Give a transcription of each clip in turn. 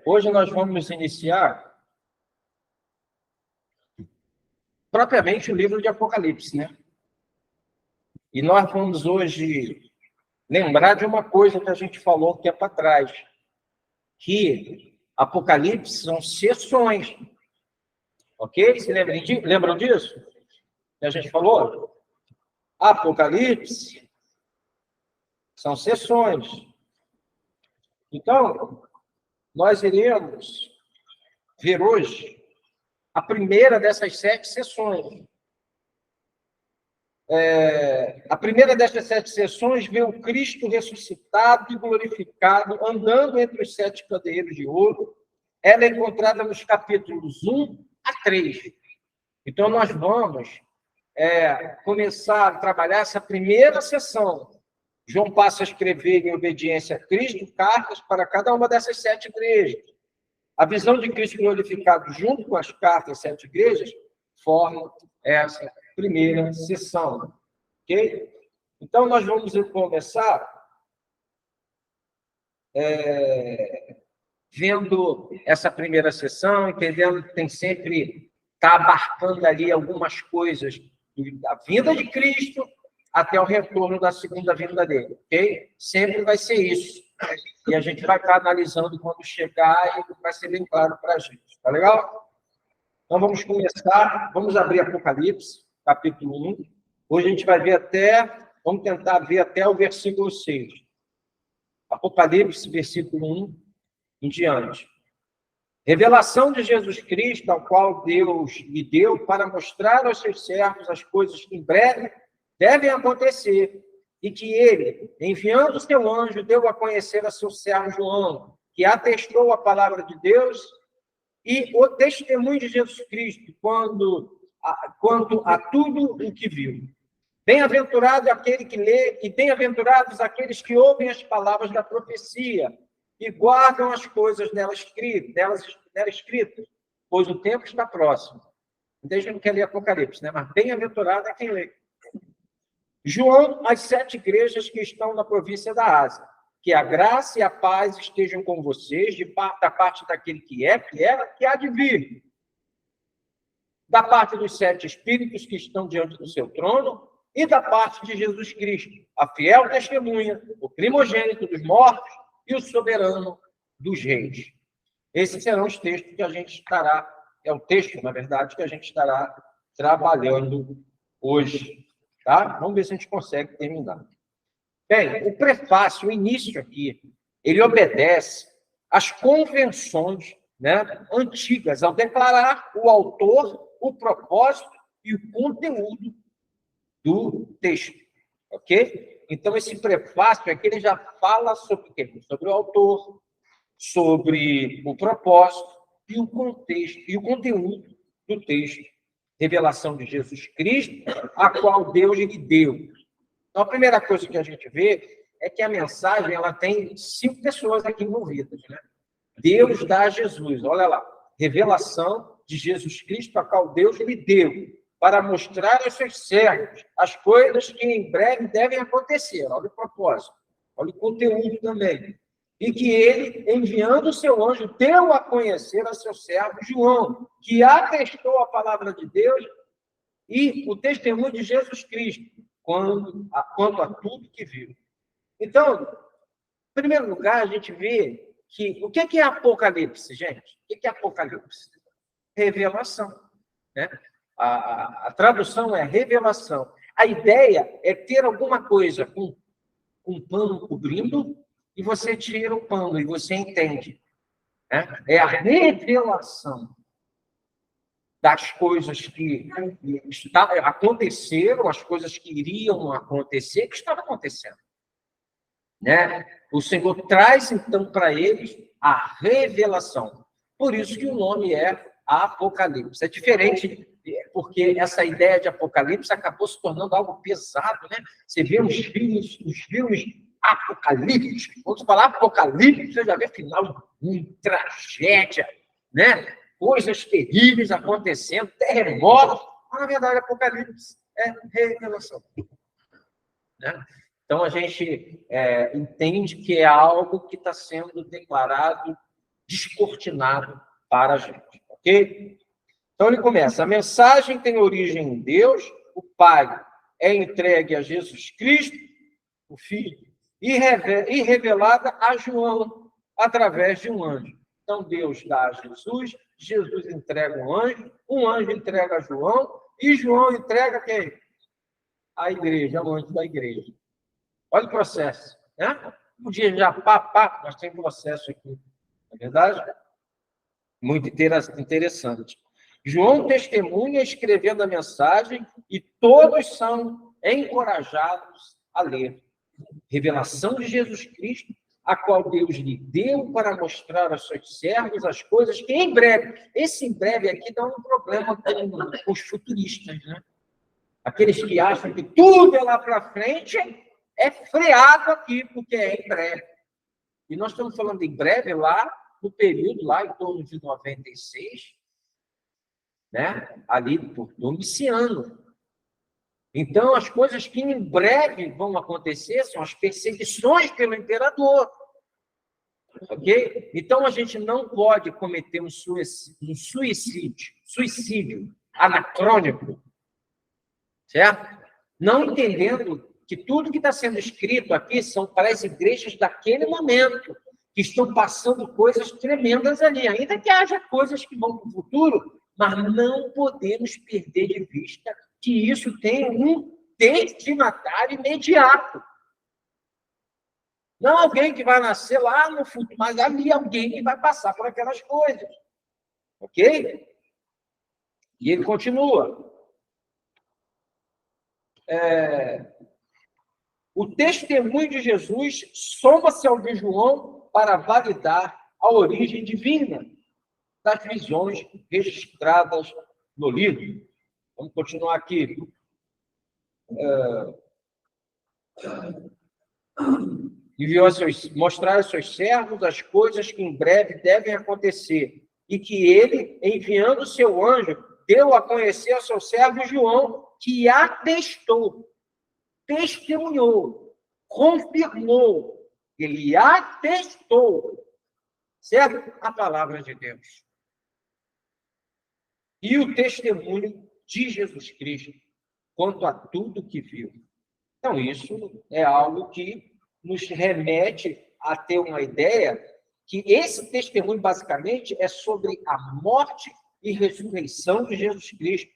Hoje nós vamos iniciar propriamente o livro de Apocalipse, né? E nós vamos hoje lembrar de uma coisa que a gente falou que é para trás, que Apocalipse são sessões, ok? Se lembram disso? Que a gente falou? Apocalipse são sessões. Então, nós iremos ver hoje a primeira dessas 7 sessões. A primeira dessas 7 sessões vê o Cristo ressuscitado e glorificado, andando entre os 7 candeeiros de ouro. Ela é encontrada nos capítulos 1 a 3. Então, nós vamos começar a trabalhar essa primeira sessão. João passa a escrever, em obediência a Cristo, cartas para cada uma dessas 7 igrejas. A visão de Cristo glorificado junto com as cartas às 7 igrejas forma essa primeira sessão. Ok? Então, nós vamos começar vendo essa primeira sessão, entendendo que tem sempre está abarcando ali algumas coisas da vinda de Cristo até o retorno da segunda vinda dele, ok? Sempre vai ser isso. E a gente vai estar analisando quando chegar e vai ser bem claro para a gente. Tá legal? Então, vamos começar. Vamos abrir Apocalipse, capítulo 1. Hoje a gente vai ver vamos tentar ver até o versículo 6. Apocalipse, versículo 1 em diante. Revelação de Jesus Cristo, ao qual Deus lhe deu para mostrar aos seus servos as coisas que em breve devem acontecer, e que ele, enviando o seu anjo, deu a conhecer a seu servo João, que atestou a palavra de Deus e o testemunho de Jesus Cristo quanto a tudo o que viu. Bem-aventurado aquele que lê, e bem-aventurados aqueles que ouvem as palavras da profecia e guardam as coisas nela escritas, pois o tempo está próximo. A gente não quer ler Apocalipse, né? Mas bem-aventurado é quem lê. João, as 7 igrejas que estão na província da Ásia. Que a graça e a paz estejam com vocês, da parte daquele que era, que há de vir. Da parte dos 7 espíritos que estão diante do seu trono, e da parte de Jesus Cristo, a fiel testemunha, o primogênito dos mortos e o soberano dos reis. Esses serão os textos que a gente estará, o texto, na verdade, que a gente estará trabalhando hoje. Tá? Vamos ver se a gente consegue terminar. Bem, o prefácio, o início aqui, ele obedece às convenções, né, antigas, ao declarar o autor, o propósito e o conteúdo do texto, ok? Então, esse prefácio aqui, ele já fala sobre o quê? Sobre o autor, sobre o propósito e o contexto, e o conteúdo do texto. Revelação de Jesus Cristo, a qual Deus lhe deu. Então, a primeira coisa que a gente vê é que a mensagem ela tem 5 pessoas aqui envolvidas, né? Deus dá a Jesus, olha lá, revelação de Jesus Cristo, a qual Deus lhe deu, para mostrar aos seus servos as coisas que em breve devem acontecer. Olha o propósito, olha o conteúdo também. E que ele, enviando o seu anjo, deu a conhecer a seu servo João, que atestou a palavra de Deus e o testemunho de Jesus Cristo, quanto a tudo que viu. Então, em primeiro lugar, a gente vê que... O que é Apocalipse, gente? O que é Apocalipse? Revelação, né? A tradução é revelação. A ideia é ter alguma coisa com um pano cobrindo e você tira o pano e você entende. Né? É a revelação das coisas que aconteceram, as coisas que iriam acontecer, que estavam acontecendo. Né? O Senhor traz, então, para eles a revelação. Por isso que o nome é Apocalipse. É diferente, porque essa ideia de Apocalipse acabou se tornando algo pesado, né? Você vê os filmes apocalípticos. Quando você falar Apocalipse, você já vê final de tragédia, né? Coisas terríveis acontecendo, terremotos. Mas, na verdade, Apocalipse é revelação. Né? Então, a gente entende que é algo que está sendo declarado descortinado para a gente, ok? Então ele começa, a mensagem tem origem em Deus, o Pai é entregue a Jesus Cristo, o Filho, e revelada a João através de um anjo. Então Deus dá a Jesus, Jesus entrega um anjo entrega a João, e João entrega quem? A igreja, o anjo da igreja. Olha o processo, né? Podia já mas tem processo aqui, não é verdade? Muito interessante. João testemunha escrevendo a mensagem e todos são encorajados a ler. Revelação de Jesus Cristo, a qual Deus lhe deu para mostrar aos seus servos as coisas que em breve, esse em breve aqui dá um problema com os futuristas, né? Aqueles que acham que tudo é lá para frente, é freado aqui, porque é em breve. E nós estamos falando em breve lá, no período lá em torno de 96, né? Ali por Domiciano. Então, as coisas que em breve vão acontecer são as perseguições pelo imperador. Ok? Então, a gente não pode cometer um suicídio anacrônico, certo? Não entendendo que tudo que está sendo escrito aqui são para as igrejas daquele momento, que estão passando coisas tremendas ali, ainda que haja coisas que vão para o futuro, mas não podemos perder de vista que isso tem um destinatário imediato. Não alguém que vai nascer lá no futuro, mas ali alguém que vai passar por aquelas coisas. Ok? E ele continua. O testemunho de Jesus soma-se ao de João para validar a origem divina das visões registradas no livro. Vamos continuar aqui. Enviou mostrar aos seus servos as coisas que em breve devem acontecer, e que ele, enviando o seu anjo, deu a conhecer ao seu servo João, que atestou, testemunhou, confirmou, ele atestou, certo? A palavra de Deus. E o testemunho de Jesus Cristo quanto a tudo que viu. Então, isso é algo que nos remete a ter uma ideia que esse testemunho, basicamente, é sobre a morte e ressurreição de Jesus Cristo,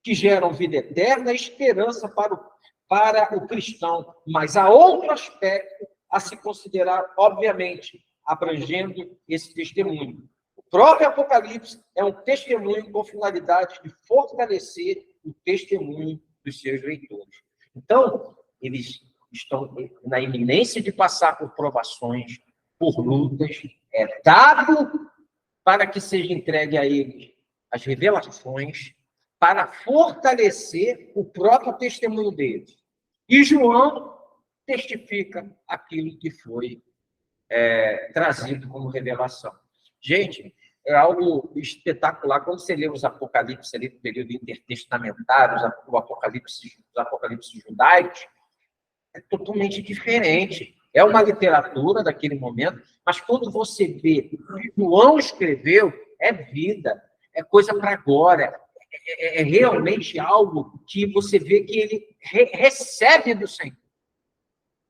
que geram vida eterna e esperança para o cristão. Mas há outro aspecto a se considerar, obviamente, abrangendo esse testemunho. O próprio Apocalipse é um testemunho com finalidade de fortalecer o testemunho dos seus leitores. Então, eles estão na iminência de passar por provações, por lutas, é dado para que seja entregue a eles as revelações para fortalecer o próprio testemunho deles. E João testifica aquilo que foi trazido como revelação. Gente, é algo espetacular. Quando você lê os Apocalipse ali no período intertestamentário, os Apocalipse judaicos, é totalmente diferente. É uma literatura daquele momento, mas quando você vê o que João escreveu, é vida, é coisa para agora, é realmente algo que você vê que ele recebe do Senhor.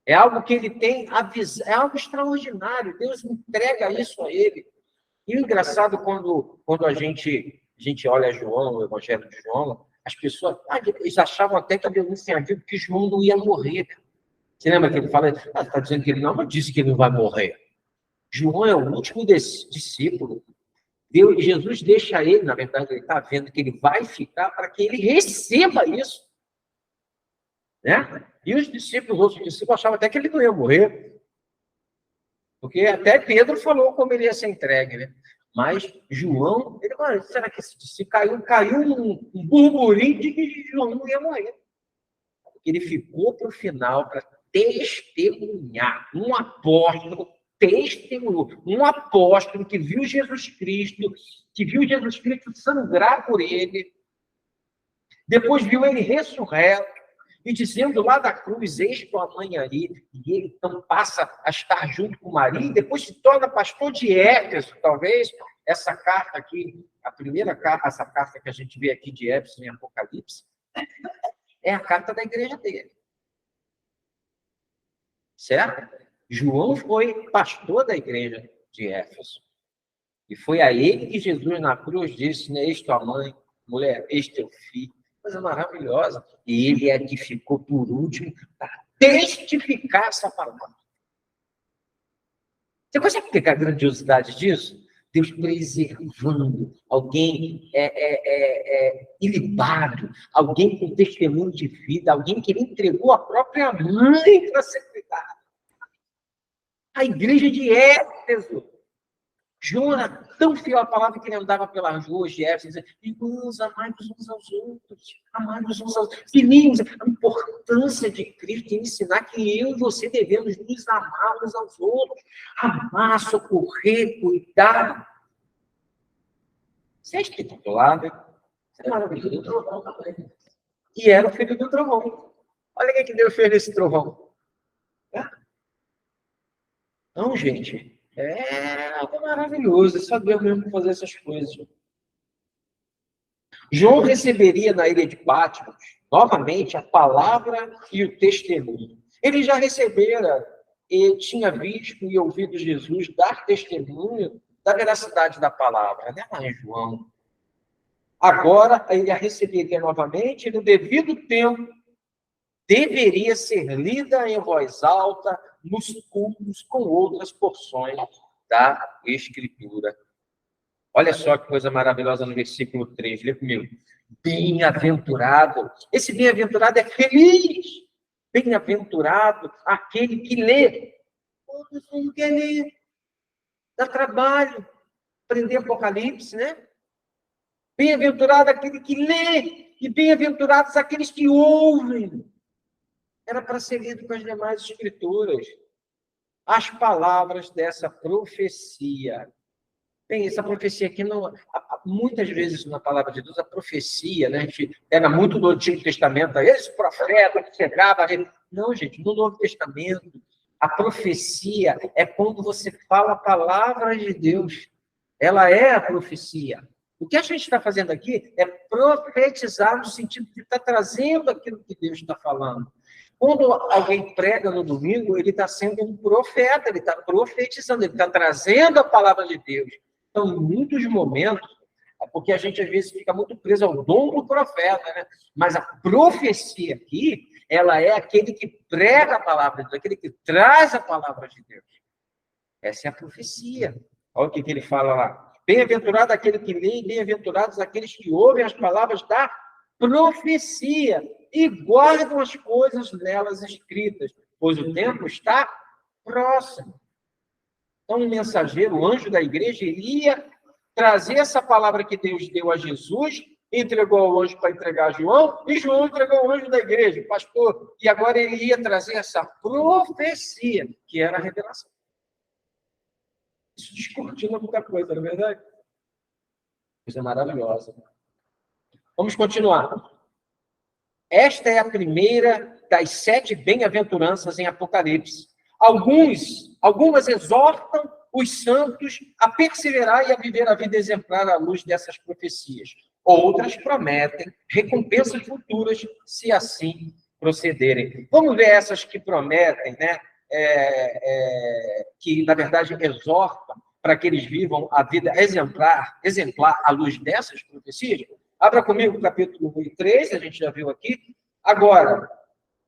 É algo que ele tem a visão, é algo extraordinário. Deus entrega isso a ele. E o engraçado, quando a gente olha João, o Evangelho de João, as pessoas eles achavam até que Deus tinha dito que João não ia morrer. Você lembra que ele fala, está dizendo que ele não disse que ele não vai morrer. João é o último discípulo. Jesus deixa ele, na verdade, ele está vendo que ele vai ficar para que ele receba isso. Né? E os outros discípulos achavam até que ele não ia morrer. Porque até Pedro falou como ele ia ser entregue, né? Mas João, será que se caiu um burburinho de que João não ia morrer? Ele ficou para o final para testemunhar. Um apóstolo testemunhou. Um apóstolo que viu Jesus Cristo sangrar por ele, depois viu ele ressurreto, e dizendo lá da cruz, eis tua mãe aí, e ele então passa a estar junto com Maria, e depois se torna pastor de Éfeso, talvez essa carta aqui, a primeira carta, essa carta que a gente vê aqui de Éfeso em Apocalipse, é a carta da igreja dele. Certo? João foi pastor da igreja de Éfeso. E foi a ele que Jesus na cruz disse, né, eis tua mãe, mulher, eis teu filho. Coisa maravilhosa. E ele é que ficou por último para testificar essa palavra. Você consegue pegar a grandiosidade disso? Deus preservando alguém ilibado, alguém com testemunho de vida, alguém que ele entregou a própria mãe para ser cuidado. A igreja de Éfeso. João era tão fiel à palavra que ele andava pelas ruas de Éfeso, dizendo, irmãos, amai-vos uns aos outros, amai-vos uns aos outros. Filhinhos, a importância de Cristo em ensinar que eu e você devemos nos amar uns aos outros, amar, socorrer, cuidar. Você é espetacular, né? Você é maravilhoso. E era o filho do trovão. Olha quem que Deus fez nesse trovão. Não, gente, é algo maravilhoso, só Deus mesmo para fazer essas coisas. João receberia na ilha de Patmos, novamente, a palavra e o testemunho. Ele já recebera e tinha visto e ouvido Jesus dar testemunho da veracidade da palavra, né, lá em João. Agora, ele a receberia novamente, e no devido tempo, deveria ser lida em voz alta, nos cultos com outras porções da Escritura. Olha só que coisa maravilhosa no versículo 3, lê comigo. Bem-aventurado. Esse bem-aventurado é feliz. Bem-aventurado aquele que lê. Todo mundo quer ler. Dá trabalho. Aprender Apocalipse, né? Bem-aventurado aquele que lê. E bem-aventurados aqueles que ouvem. Era para ser lido com as demais escrituras. As palavras dessa profecia. Bem, essa profecia aqui, não, muitas vezes na palavra de Deus, a profecia, né? A gente pega muito do Antigo Testamento, esse profeta que chegava. Não, gente, no Novo Testamento, a profecia é quando você fala a palavra de Deus. Ela é a profecia. O que a gente está fazendo aqui é profetizar no sentido de estar trazendo aquilo que Deus está falando. Quando alguém prega no domingo, ele está sendo um profeta, ele está profetizando, ele está trazendo a palavra de Deus. Então, em muitos momentos, porque a gente às vezes fica muito preso ao dom do profeta, né? Mas a profecia aqui, ela é aquele que prega a palavra de Deus, aquele que traz a palavra de Deus. Essa é a profecia. Olha o que ele fala lá. Bem-aventurado aquele que lê, bem-aventurados aqueles que ouvem as palavras da profecia e guardam as coisas nelas escritas, pois o tempo está próximo. Então, um mensageiro, o anjo da igreja, ele ia trazer essa palavra que Deus deu a Jesus, entregou ao anjo para entregar a João, e João entregou ao anjo da igreja, o pastor, e agora ele ia trazer essa profecia, que era a revelação. Isso descortina muita coisa, não é verdade? Coisa maravilhosa. Vamos continuar. Esta é a primeira das 7 bem-aventuranças em Apocalipse. Algumas exortam os santos a perseverar e a viver a vida exemplar à luz dessas profecias. Outras prometem recompensas futuras, se assim procederem. Vamos ver essas que prometem, né? Que, na verdade, exortam para que eles vivam a vida exemplar à luz dessas profecias. Abra comigo o capítulo 3, a gente já viu aqui. Agora,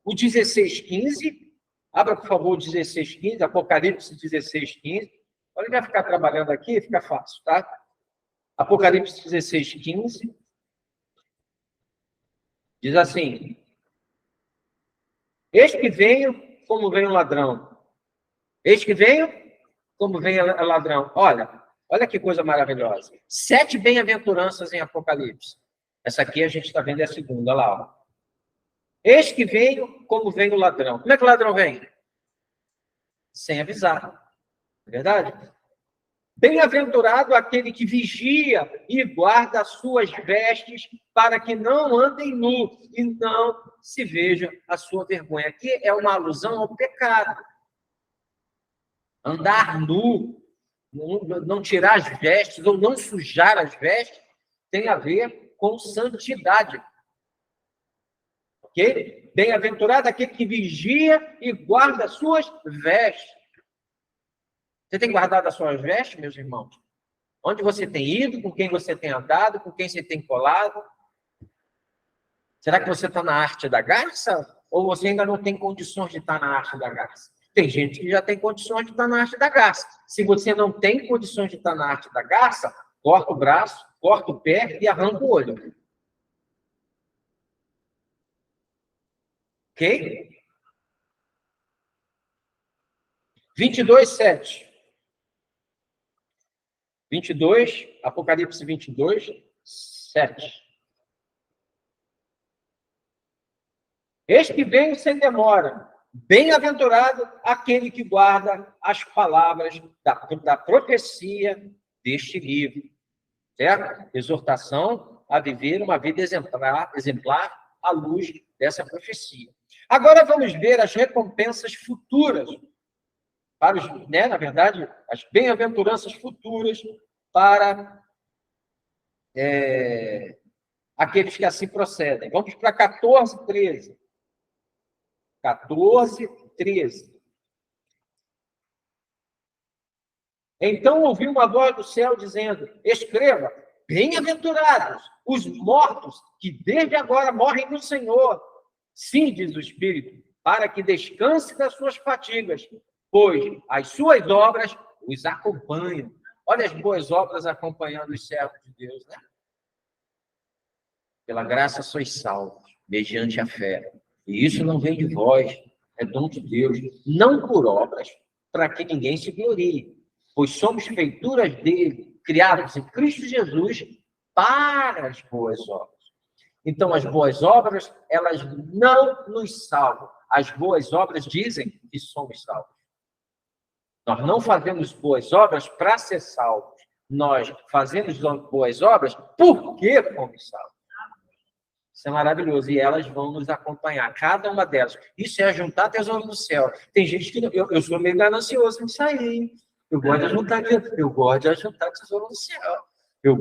o 16:15. Abra, por favor, o 16:15, Apocalipse 16:15. Ele vai ficar trabalhando aqui, fica fácil, tá? Apocalipse 16:15. Diz assim: eis que venho como vem o ladrão. Eis que venho como vem o ladrão. Olha que coisa maravilhosa. 7 bem-aventuranças em Apocalipse. Essa aqui a gente está vendo é a segunda, lá. Ó. Eis que venho como vem o ladrão. Como é que o ladrão vem? Sem avisar. Não é verdade? Bem-aventurado aquele que vigia e guarda as suas vestes, para que não andem nu e não se veja a sua vergonha. Aqui é uma alusão ao pecado. Andar nu, não tirar as vestes ou não sujar as vestes, tem a ver com santidade. Ok? Bem-aventurado aquele que vigia e guarda as suas vestes. Você tem guardado as suas vestes, meus irmãos? Onde você tem ido, com quem você tem andado, com quem você tem colado? Será que você está na arte da garça? Ou você ainda não tem condições de estar na arte da garça? Tem gente que já tem condições de estar na arte da garça. Se você não tem condições de estar na arte da garça, corta o braço, corta o pé e arranca o olho. Ok? 22:7. 22, Apocalipse 22:7. Eis que venho sem demora. Bem-aventurado aquele que guarda as palavras da profecia deste livro. Certo? Exortação a viver uma vida exemplar à luz dessa profecia. Agora vamos ver as recompensas futuras, para os, na verdade, as bem-aventuranças futuras para aqueles que assim procedem. Vamos para 14:13. 14:13. Então ouvi uma voz do céu dizendo: escreva, bem-aventurados os mortos que desde agora morrem no Senhor. Sim, diz o Espírito, para que descanse das suas fatigas, pois as suas obras os acompanham. Olha as boas obras acompanhando os servos de Deus, né? Pela graça sois salvos, mediante a fé. E isso não vem de vós, é dom de Deus, não por obras, para que ninguém se glorie, pois somos feituras dele, criados em Cristo Jesus para as boas obras. Então, as boas obras, elas não nos salvam. As boas obras dizem que somos salvos. Nós não fazemos boas obras para ser salvos. Nós fazemos boas obras porque fomos salvos. Isso é maravilhoso. E elas vão nos acompanhar, cada uma delas. Isso é juntar tesouro no céu. Tem gente que... Eu sou meio ganancioso nisso aí. Eu gosto de juntar tesouro no céu. Eu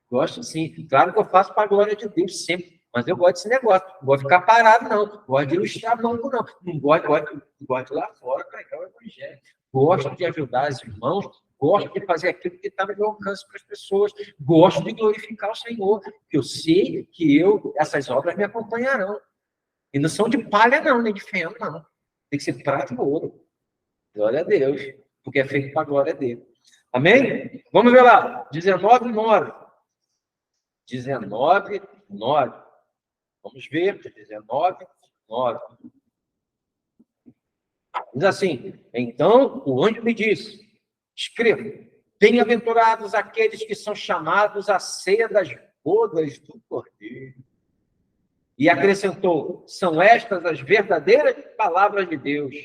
gosto sim. Claro que eu faço para a glória de Deus sempre. Mas eu gosto desse negócio. Não gosto de ficar parado, não. Não gosto de ilustrar banco, não. Não gosto de ir lá fora pregar o evangelho. Gosto de ajudar os irmãos. Gosto de fazer aquilo que está no meu alcance para as pessoas. Gosto de glorificar o Senhor. Porque eu sei que essas obras me acompanharão. E não são de palha, não, nem de feno, não. Tem que ser prata e ouro. Glória a Deus. Porque é feito para a glória dele. Amém? Vamos ver lá. 19:9. 19:9. Vamos ver. 19:9. Diz assim: então o anjo me disse: escreva, bem-aventurados aqueles que são chamados à ceia das bodas do Cordeiro. E acrescentou: são estas as verdadeiras palavras de Deus.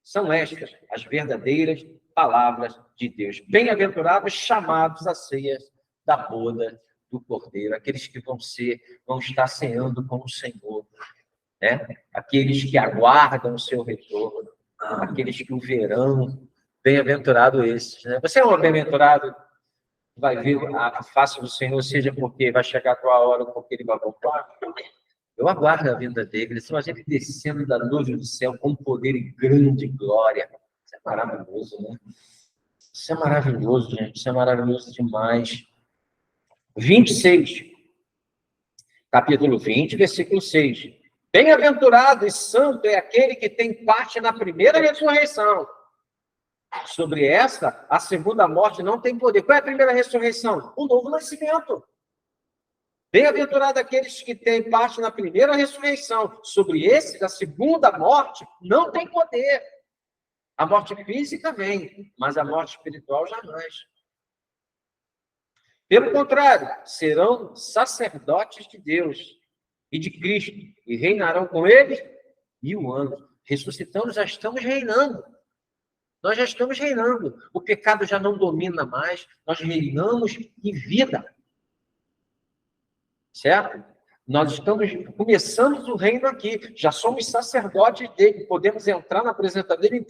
São estas as verdadeiras palavras de Deus. Bem-aventurados chamados à ceia da boda do Cordeiro. Aqueles que vão estar ceando com o Senhor. Né? Aqueles que aguardam o seu retorno. Aqueles que o verão. Bem-aventurado esses. Né? Você é um bem-aventurado, vai ver a face do Senhor, seja porque vai chegar a tua hora ou porque ele vai voltar. Eu aguardo a vinda dele. São a gente descendo da luz do céu com poder e grande glória. Isso é maravilhoso, né? Isso é maravilhoso, gente. Isso é maravilhoso demais. 26. Capítulo 20, versículo 6. Bem-aventurado e santo é aquele que tem parte na primeira ressurreição. Sobre esta, a segunda morte não tem poder. Qual é a primeira ressurreição? O novo nascimento. Bem-aventurado aqueles que têm parte na primeira ressurreição. Sobre esse, a segunda morte, não tem poder. A morte física vem, mas a morte espiritual jamais. Pelo contrário, serão sacerdotes de Deus e de Cristo, e reinarão com eles 1000 anos. Ressuscitando, já estamos reinando. Nós já estamos reinando. O pecado já não domina mais. Nós reinamos em vida. Certo? Nós estamos começando o reino aqui. Já somos sacerdotes dele. Podemos entrar na presença dele,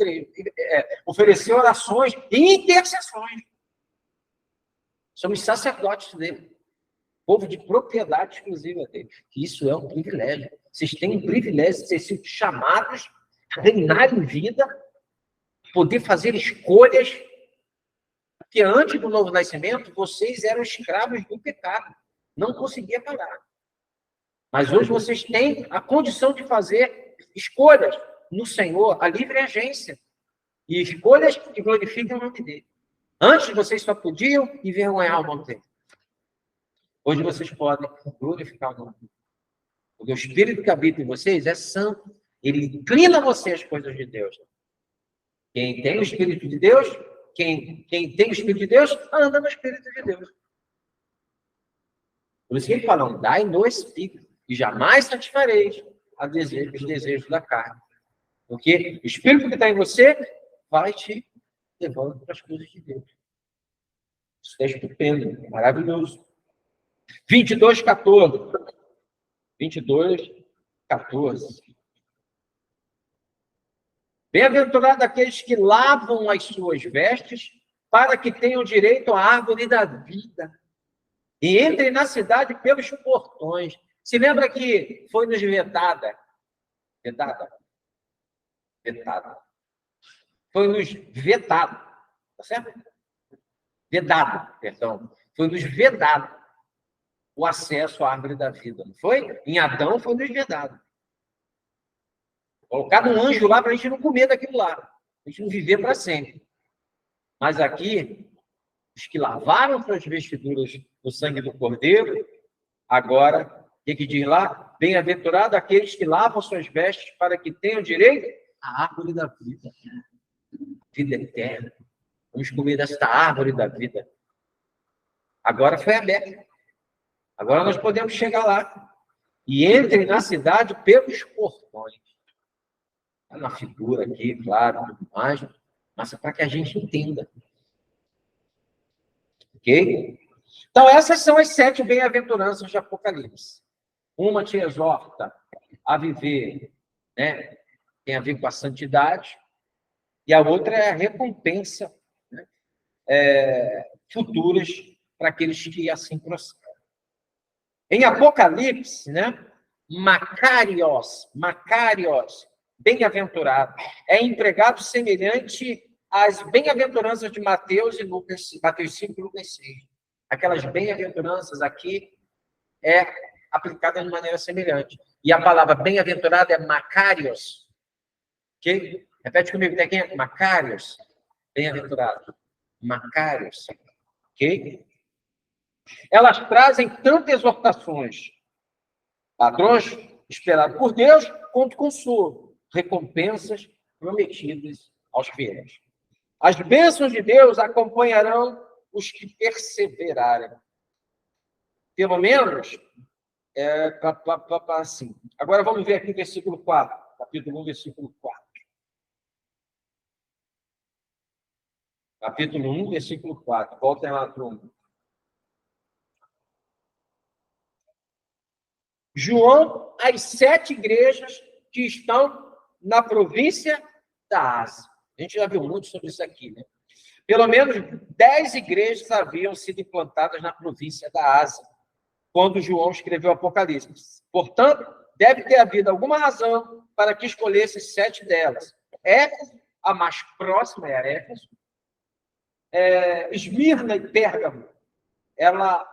oferecer orações e intercessões. Somos sacerdotes dele. Povo de propriedade exclusiva dele. Isso é um privilégio. Vocês têm um privilégio de ter sido chamados a reinar em vida, poder fazer escolhas, porque antes do novo nascimento, vocês eram escravos do pecado. Não conseguia parar. Mas hoje vocês têm a condição de fazer escolhas no Senhor, a livre agência. E escolhas que glorificam o nome dele. Antes vocês só podiam envergonhar o nome dele. Hoje vocês podem glorificar o nome dele. Porque o Espírito que habita em vocês é santo. Ele inclina vocês às coisas de Deus. Quem tem o Espírito de Deus, quem tem o Espírito de Deus, anda no Espírito de Deus. Por isso que ele fala, andai no Espírito, e jamais satisfareis os desejos da carne. Porque o Espírito que está em você vai te levando para as coisas de Deus. Isso é estupendo, maravilhoso. 22:14. 22:14. Bem-aventurado aqueles que lavam as suas vestes, para que tenham direito à árvore da vida, e entrem na cidade pelos portões. Se lembra que foi nos vetada? Foi nos vetado. Tá certo? Vedado, perdão. Foi nos vedado o acesso à árvore da vida, não foi? Em Adão foi nos vedado. Colocado um anjo lá para a gente não comer daquilo lá. A gente não viver para sempre. Mas aqui, os que lavaram suas vestiduras no sangue do Cordeiro, agora, o que diz lá? Bem-aventurado aqueles que lavam suas vestes para que tenham direito à árvore da vida. Vida eterna. Vamos comer desta árvore da vida. Agora foi aberto. Agora nós podemos chegar lá. E entrem na cidade pelos portões. Está na figura aqui, claro, tudo mais, mas é para que a gente entenda. Ok? Então, essas são as 7 bem-aventuranças de Apocalipse. Uma te exorta a viver, né? Tem a ver com a santidade, e a outra é a recompensa, né? Futuras para aqueles que assim procedem. Em Apocalipse, né? Macarios, bem-aventurado, é empregado semelhante às bem-aventuranças de Mateus e Lucas, Mateus 5 e Lucas 6. Aquelas bem-aventuranças aqui é aplicada de maneira semelhante. E a palavra bem-aventurado é Macarios. Ok? Repete comigo, tem quem? Macarios. Bem-aventurado. Macarios. Ok? Elas trazem tanto exortações, padrões esperados por Deus, quanto consolo, recompensas prometidas aos fiéis. As bênçãos de Deus acompanharão os que perseverarem. Pelo menos, assim. Agora vamos ver aqui o versículo 4. Capítulo 1, versículo 4. Capítulo 1, versículo 4. Voltem lá, turma. João, as 7 igrejas que estão na província da Ásia. A gente já viu muito sobre isso aqui, né? Pelo menos 10 igrejas haviam sido implantadas na província da Ásia, quando João escreveu Apocalipse. Portanto, deve ter havido alguma razão para que escolhesse 7 delas. Éfeso, a mais próxima é a Éfeso. Esmirna e Pérgamo, ela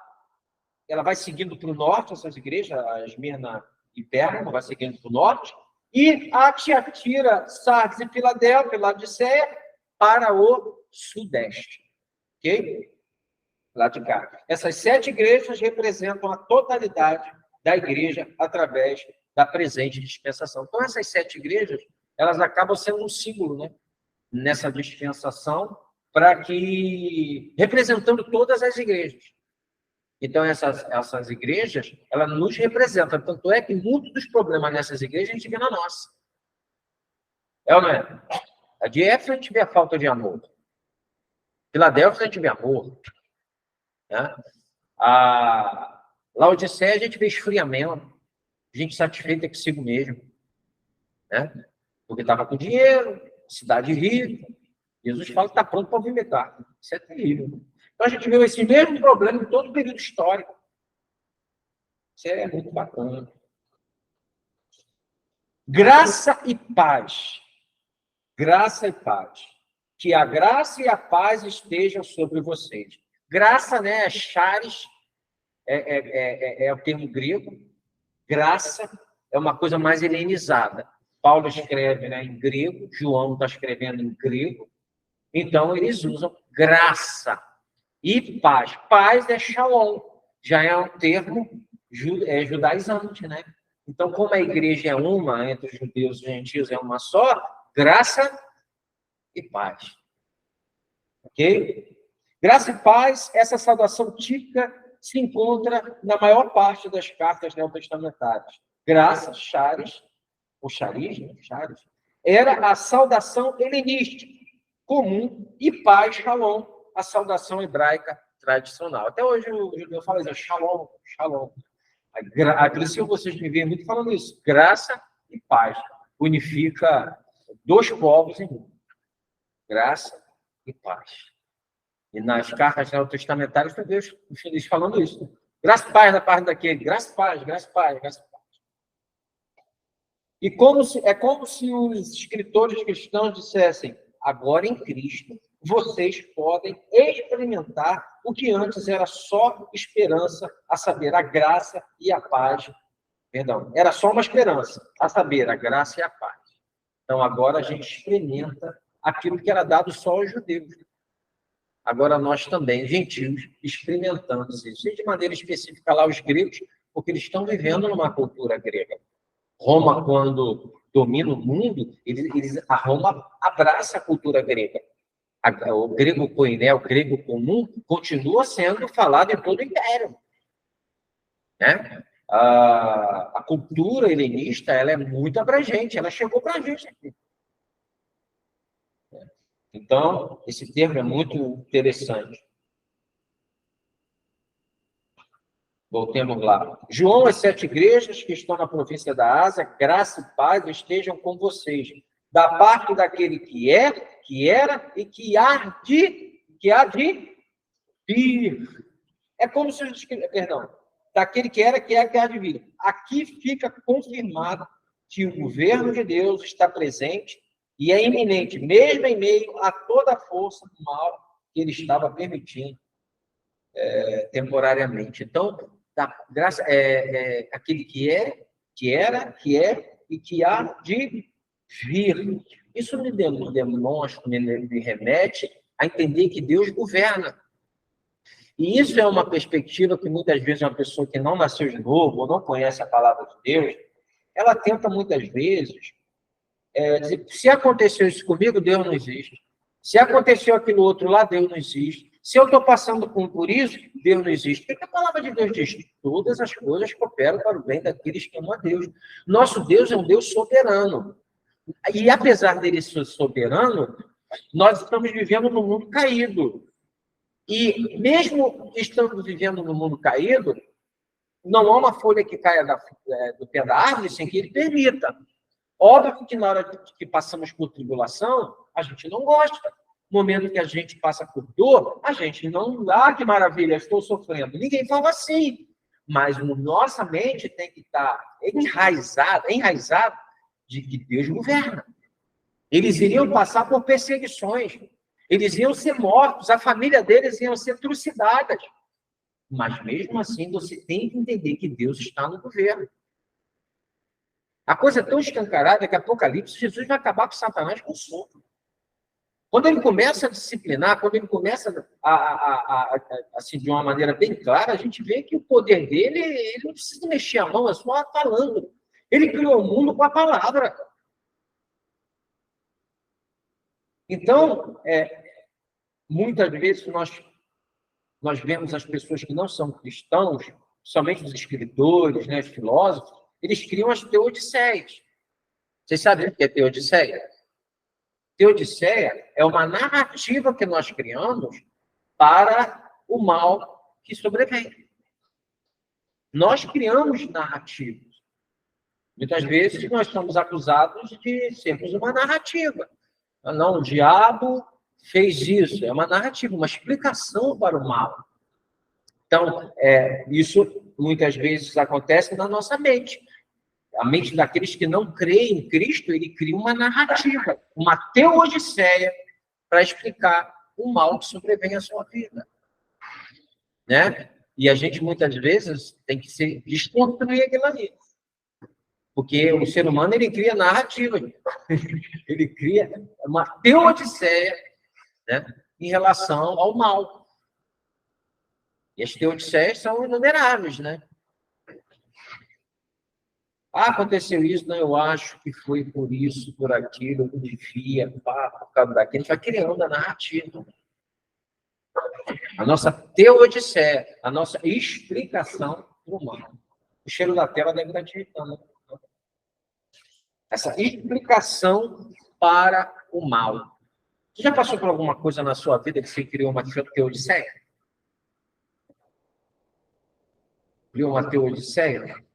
vai seguindo para o norte, essas igrejas, a Esmirna e Pérgamo, vai seguindo para o norte. E a Tiatira, Sardes e Filadélfia, Laodiceia, para o sudeste. Ok? Lá de cá. Essas 7 igrejas representam a totalidade da igreja através da presente dispensação. Então, essas 7 igrejas, elas acabam sendo um símbolo, né? Nessa dispensação, para que, representando todas as igrejas. Então, essas igrejas, elas nos representam. Tanto é que muitos dos problemas nessas igrejas a gente vê na nossa. É ou não é? A de Éfeso a gente vê a falta de amor. Filadélfia a gente vê amor. Né? A Laodiceia a gente vê esfriamento. Gente satisfeita consigo mesmo. Né? Porque estava com dinheiro, cidade rica. Jesus fala que está pronto para vomitar. Isso é terrível. Então a gente viu esse mesmo problema em todo o período histórico. Isso é muito bacana. Graça e paz. Graça e paz. Que a graça e a paz estejam sobre vocês. Graça, né? Charis é o termo grego. Graça é uma coisa mais helenizada. Paulo escreve, né, em grego, João está escrevendo em grego. Então, eles usam graça e paz. Paz é shalom. Já é um termo judaizante, né? Então, como a igreja é uma, entre os judeus e os gentios é uma só, graça e paz. Ok? Graça e paz, essa saudação típica se encontra na maior parte das cartas neotestamentárias. Graça, charis, ou charis, né? Charis, era a saudação helenística comum e paz, shalom, a saudação hebraica tradicional. Até hoje o judeu fala isso, shalom, shalom. Por isso vocês me veem muito falando isso. Graça e paz. Unifica dois povos em um. Graça e paz. E nas cartas neotestamentárias, tu vê os filhos falando isso. Graça e paz da parte daquele. Graça e paz, graça e paz, graça e paz. E é como se os escritores cristãos dissessem, agora em Cristo, vocês podem experimentar o que antes era só esperança, a saber, a graça e a paz. Perdão, era só uma esperança, a saber, a graça e a paz. Então, agora a gente experimenta aquilo que era dado só aos judeus. Agora nós também, gentios, experimentamos isso. E de maneira específica lá os gregos, porque eles estão vivendo numa cultura grega. Roma, quando domina o mundo, a Roma abraça a cultura grega. O grego koiné, o grego comum, continua sendo falado em todo o império. Né? A cultura helenista ela é muito abrangente, ela chegou para a gente aqui. Então, esse termo é muito interessante. Voltemos lá. João, as 7 igrejas que estão na província da Ásia, graça e paz estejam com vocês. Da parte daquele que é, que era e que há de vir. É como se perdão, daquele que era, que é, que há de vir. Aqui fica confirmado que o governo de Deus está presente e é iminente, mesmo em meio a toda a força do mal que ele estava permitindo temporariamente. Então, graça aquele que é, que era, que é e que há de vir. Isso me demonstra, me remete a entender que Deus governa. E isso é uma perspectiva que muitas vezes uma pessoa que não nasceu de novo ou não conhece a palavra de Deus, ela tenta muitas vezes dizer, se aconteceu isso comigo, Deus não existe. Se aconteceu aquilo outro lá, Deus não existe. Se eu estou passando por isso, Deus não existe. O que a palavra de Deus diz? Todas as coisas cooperam para o bem daqueles que amam a Deus. Nosso Deus é um Deus soberano. E apesar dele ser soberano, nós estamos vivendo num mundo caído. E mesmo estando vivendo no mundo caído, não há uma folha que caia do pé da árvore sem que ele permita. Óbvio que na hora que passamos por tribulação, a gente não gosta. No momento que a gente passa por dor, a gente não... Ah, que maravilha, estou sofrendo. Ninguém fala assim. Mas nossa mente tem que estar enraizada de que Deus governa. Eles iriam passar por perseguições. Eles iam ser mortos, a família deles iam ser trucidadas. Mas mesmo assim, você tem que entender que Deus está no governo. A coisa é tão escancarada que Apocalipse, Jesus vai acabar com Satanás com soco. Quando ele começa a disciplinar, quando ele começa assim, de uma maneira bem clara, a gente vê que o poder dele, ele não precisa mexer a mão, é só falando. Ele criou o mundo com a palavra. Então, muitas vezes nós vemos as pessoas que não são cristãos, somente os escritores, né, os filósofos, eles criam as teodiceias. Vocês sabem o que é teodiceia? Teodiceia é uma narrativa que nós criamos para o mal que sobrevém. Nós criamos narrativas. Muitas vezes nós somos acusados de sermos uma narrativa. Não, o diabo fez isso. É uma narrativa, uma explicação para o mal. Então, isso muitas vezes acontece na nossa mente. A mente daqueles que não creem em Cristo, ele cria uma narrativa, uma teodiceia para explicar o mal que sobrevém à sua vida. Né? E a gente, muitas vezes, tem que se desconstruir aquilo ali. Porque o ser humano, ele cria narrativa. Ele cria uma teodiceia, né, em relação ao mal. E as teodiceias são inumeráveis, né? Aconteceu isso, não, eu acho que foi por isso, por aquilo, eu devia, por causa daquilo. A gente vai criando a narrativa. A nossa teodiceia, a nossa explicação do mal. O cheiro da tela deve estar te irritando. Essa explicação para o mal. Você já passou por alguma coisa na sua vida que você criou uma teodiceia? Criou uma teodiceia?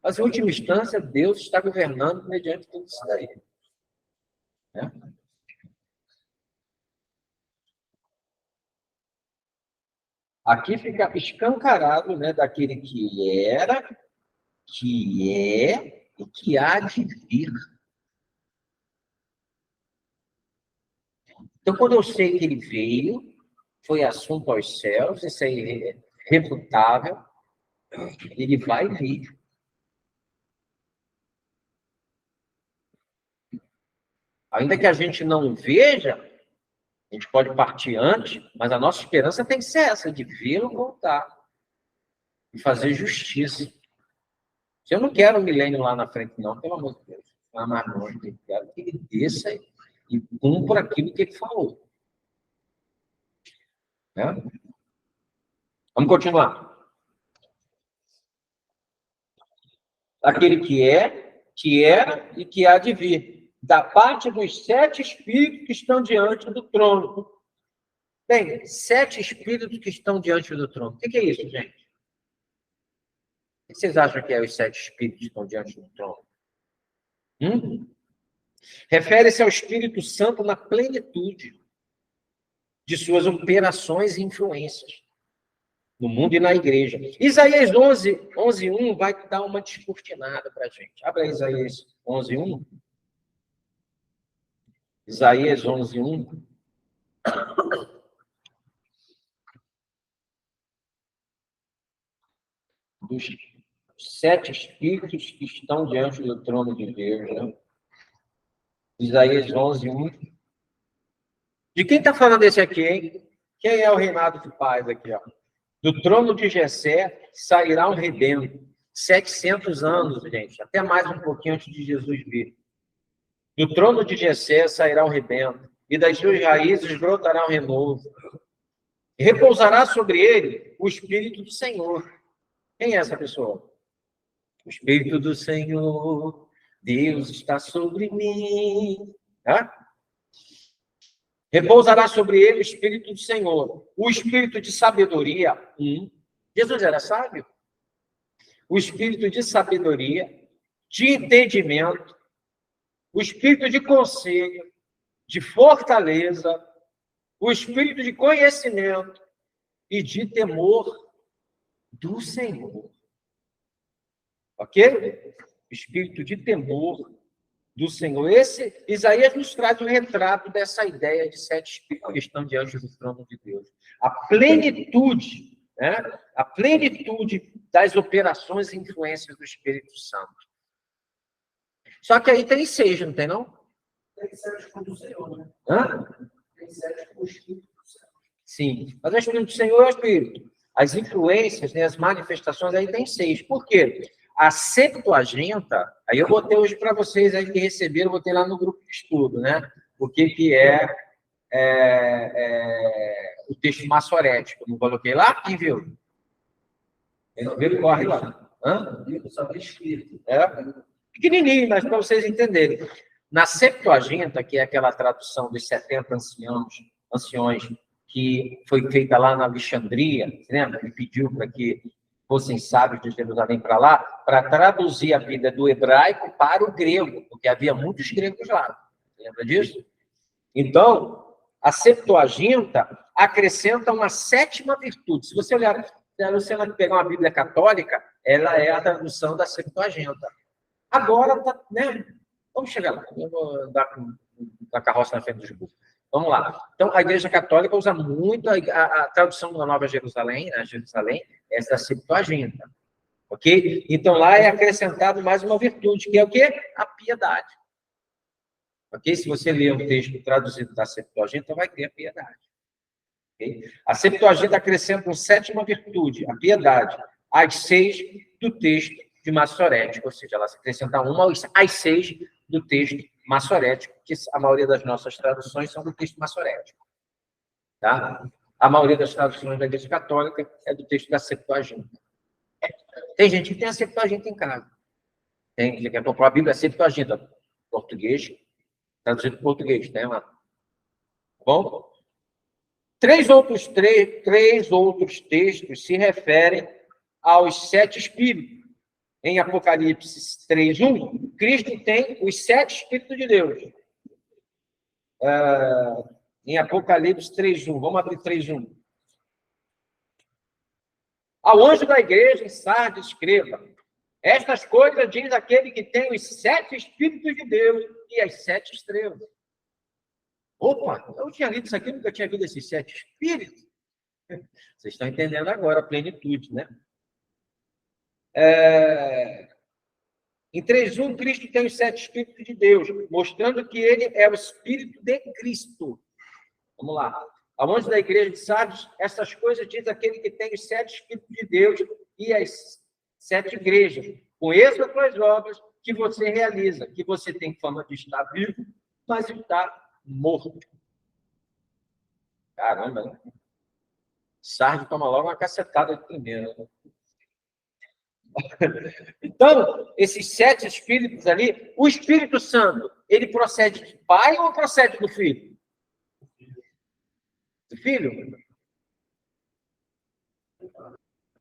Mas, em última instância, Deus está governando mediante tudo isso daí. Né? Aqui fica escancarado, né, daquele que era, que é e que há de vir. Então, quando eu sei que ele veio, foi assunto aos céus, isso aí é refutável, ele vai vir. Ainda que a gente não veja, a gente pode partir antes, mas a nossa esperança tem que ser essa, de vê-lo voltar e fazer justiça. Eu não quero um milênio lá na frente, não, pelo amor de Deus. Lá mais longe, eu quero que ele desça e cumpra aquilo que ele falou. Né? Vamos continuar. Aquele que era e que há de vir, da parte dos 7 espíritos que estão diante do trono. Bem, 7 espíritos que estão diante do trono. O que é isso, gente? O que vocês acham que é os 7 espíritos que estão diante do trono? Refere-se ao Espírito Santo na plenitude de suas operações e influências no mundo e na igreja. Isaías 11:1 vai dar uma descortinada para a gente. Abra Isaías 11:1. Isaías 11:1. Dos 7 espíritos que estão diante do trono de Deus, né? Isaías 11:1. De quem está falando esse aqui, hein? Quem é o reinado de paz aqui, ó? Do trono de Jessé sairá um rebento. 700 anos, gente, até mais um pouquinho antes de Jesus vir. Do trono de Jessé sairá um rebento, e das suas raízes brotará um renovo. E repousará sobre ele o Espírito do Senhor. Quem é essa pessoa? O Espírito do Senhor, Deus está sobre mim. Tá? Repousará sobre ele o Espírito do Senhor. O Espírito de sabedoria. Jesus era sábio. O Espírito de sabedoria, de entendimento, o Espírito de conselho, de fortaleza, o Espírito de conhecimento e de temor do Senhor. Ok? Espírito de temor do Senhor. Esse, Isaías nos traz um retrato dessa ideia de 7 espíritos que estão diante do trono de Deus. A plenitude, né? A plenitude das operações e influências do Espírito Santo. Só que aí tem 6, não tem, não? Tem 7 com o Senhor, né? Tem 7 com o Espírito do Senhor. Sim, mas o Espírito do Senhor é o Espírito. As influências, né, as manifestações, aí tem 6. Por quê? A Septuaginta, aí eu botei hoje para vocês aí que receberam, eu botei lá no grupo de estudo, né? O que é o texto maçorético. Não coloquei lá? Quem viu? Quem não viu, corre lá. Só tem Espírito. Pequenininho, mas para vocês entenderem. Na Septuaginta, que é aquela tradução dos 70 anciões, que foi feita lá na Alexandria, lembra? Ele pediu para que fossem sábios de Jerusalém para lá, para traduzir a Bíblia do hebraico para o grego, porque havia muitos gregos lá. Lembra disso? Então, a Septuaginta acrescenta uma 7ª virtude. Se você olhar, se você pegar uma Bíblia católica, ela é a tradução da Septuaginta. Agora, né? Vamos chegar lá. Eu vou dar a carroça na frente dos burros. Vamos lá. Então, a Igreja Católica usa muito a tradução da Nova Jerusalém, a Jerusalém, essa Septuaginta. Ok? Então, lá é acrescentado mais uma virtude, que é o quê? A piedade. Ok? Se você ler um texto traduzido da Septuaginta, vai ter a piedade. Okay? A Septuaginta acrescenta uma 7ª virtude, a piedade, às 6 do texto de Massorético, ou seja, ela acrescenta uma às 6 do texto Massorético, que a maioria das nossas traduções são do texto Massorético. Tá? A maioria das traduções da Igreja Católica é do texto da Septuaginta. Tem gente que tem a Septuaginta em casa. Tem que quer comprar a Bíblia, a Septuaginta, português, traduzido para português, tem lá. Bom? Três outros textos se referem aos 7 espíritos. Em Apocalipse 3:1, Cristo tem os 7 espíritos de Deus. Em Apocalipse 3:1, vamos abrir 3:1. Ao anjo da igreja em Sardes escreva: estas coisas diz aquele que tem os 7 espíritos de Deus e as 7 estrelas. Opa, eu tinha lido isso aqui, nunca tinha visto esses 7 espíritos. Vocês estão entendendo agora a plenitude, né? Em 3:1, Cristo tem os 7 espíritos de Deus, mostrando que ele é o Espírito de Cristo. Vamos lá. Ao anjo da igreja de Sardes, essas coisas diz aquele que tem os 7 espíritos de Deus e as 7 igrejas. Conheça as tuas obras que você realiza, que você tem fama de estar vivo, mas está morto. Caramba, né? Sardes toma logo uma cacetada de primeira, né? Então, esses 7 espíritos ali, o Espírito Santo, ele procede do Pai ou procede do Filho? Do Filho?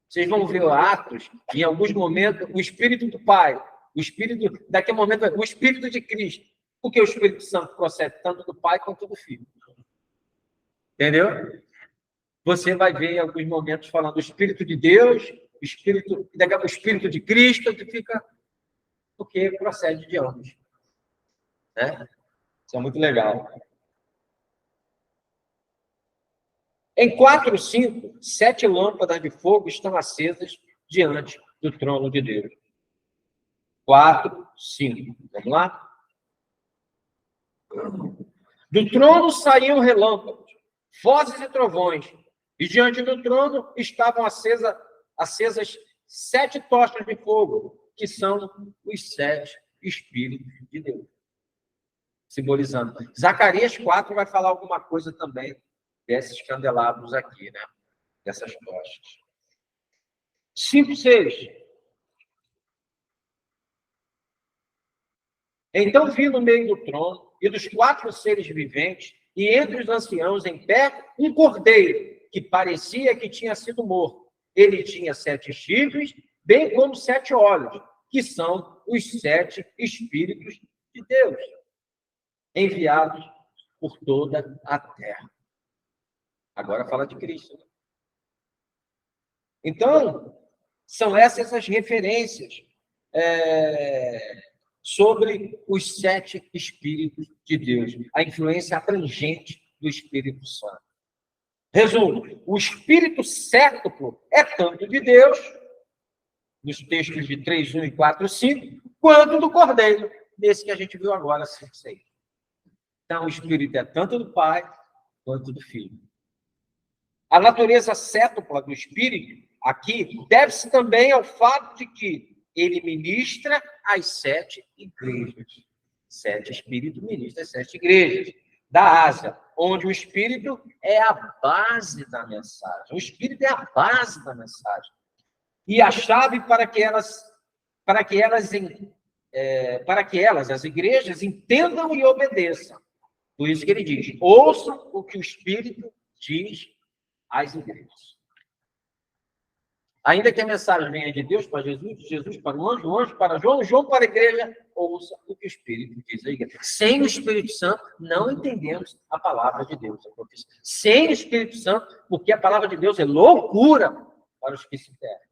Vocês vão ver Atos, em alguns momentos, o Espírito do Pai, o Espírito, daqui a um momento, o Espírito de Cristo, porque o Espírito Santo procede tanto do Pai quanto do Filho. Entendeu? Você vai ver em alguns momentos falando do Espírito de Deus, o Espírito de Cristo, que fica porque procede de ambos. Né? Isso é muito legal. Em 4:5, 7 lâmpadas de fogo estão acesas diante do trono de Deus. 4:5. Vamos lá? Do trono saíam relâmpagos, vozes e trovões, e diante do trono estavam acesas 7 tochas de fogo, que são os 7 Espíritos de Deus. Simbolizando. Zacarias 4 vai falar alguma coisa também desses candelabros aqui, né? Dessas tochas. 5:6. Então vi no meio do trono e dos 4 seres viventes, e entre os anciãos em pé, um cordeiro, que parecia que tinha sido morto. Ele tinha 7 chifres, bem como 7 olhos, que são os 7 Espíritos de Deus, enviados por toda a terra. Agora fala de Cristo. Né? Então, são essas as referências sobre os 7 Espíritos de Deus, a influência abrangente do Espírito Santo. Resumo, o Espírito Séptuplo é tanto de Deus, nos textos de 3:1 e 4:5, quanto do Cordeiro, nesse que a gente viu agora, 5:6. Então, o Espírito é tanto do Pai, quanto do Filho. A natureza sétupla do Espírito, aqui, deve-se também ao fato de que ele ministra as 7 igrejas. 7 Espíritos ministram as 7 igrejas da Ásia, onde o Espírito é a base da mensagem. O Espírito é a base da mensagem. E a chave para que elas para que elas, as igrejas, entendam e obedeçam. Por isso que ele diz, ouçam o que o Espírito diz às igrejas. Ainda que a mensagem venha de Deus para Jesus, de Jesus para o anjo, o anjo para João, João para a igreja, ouça o que o Espírito diz à igreja. Sem o Espírito Santo, não entendemos a palavra de Deus. Sem o Espírito Santo, porque a palavra de Deus é loucura para os que se perdem.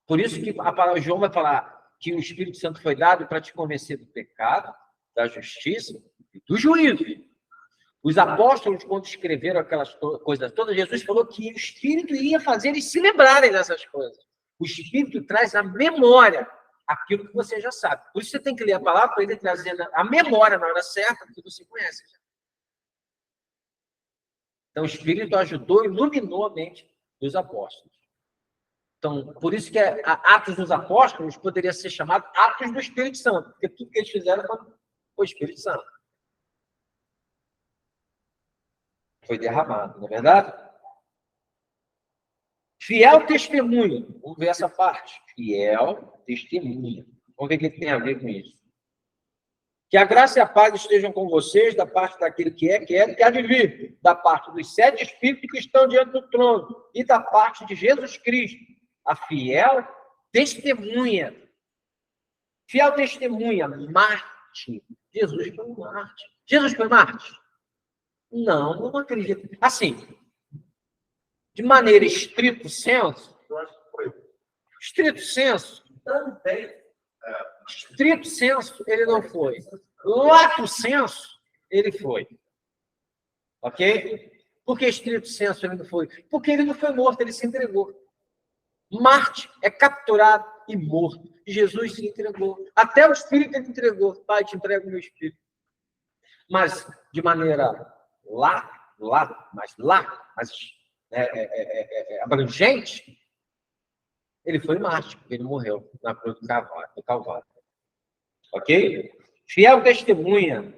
Por isso que a palavra de João vai falar que o Espírito Santo foi dado para te convencer do pecado, da justiça e do juízo. Os apóstolos, quando escreveram aquelas coisas todas, Jesus falou que o Espírito iria fazer eles se lembrarem dessas coisas. O Espírito traz à memória aquilo que você já sabe. Por isso você tem que ler a palavra para ele trazer a memória na hora certa que você conhece. Então, o Espírito ajudou e iluminou a mente dos apóstolos. Então, por isso que Atos dos Apóstolos poderia ser chamado Atos do Espírito Santo, porque tudo que eles fizeram foi o Espírito Santo. Foi derramado, não é verdade? Fiel testemunho. Vamos ver essa parte. Fiel testemunho. Vamos ver o que tem a ver com isso. Que a graça e a paz estejam com vocês, da parte daquele que é, que há de vir, da parte dos 7 Espíritos que estão diante do trono, e da parte de Jesus Cristo, a fiel testemunha. Fiel testemunha, Marte. Jesus foi Marte. Jesus foi Marte? Não acredito. Assim, de maneira estrito senso, estrito senso, ele não foi. Lato senso, ele foi. Ok? Por que estrito senso ele não foi? Porque ele não foi morto, ele se entregou. Marte é capturado e morto. Jesus se entregou. Até o Espírito ele entregou. Pai, te entrego o meu Espírito. Mas, de maneira abrangente, ele foi mártir, porque ele morreu na cruz do Calvário. Ok? Fiel testemunha.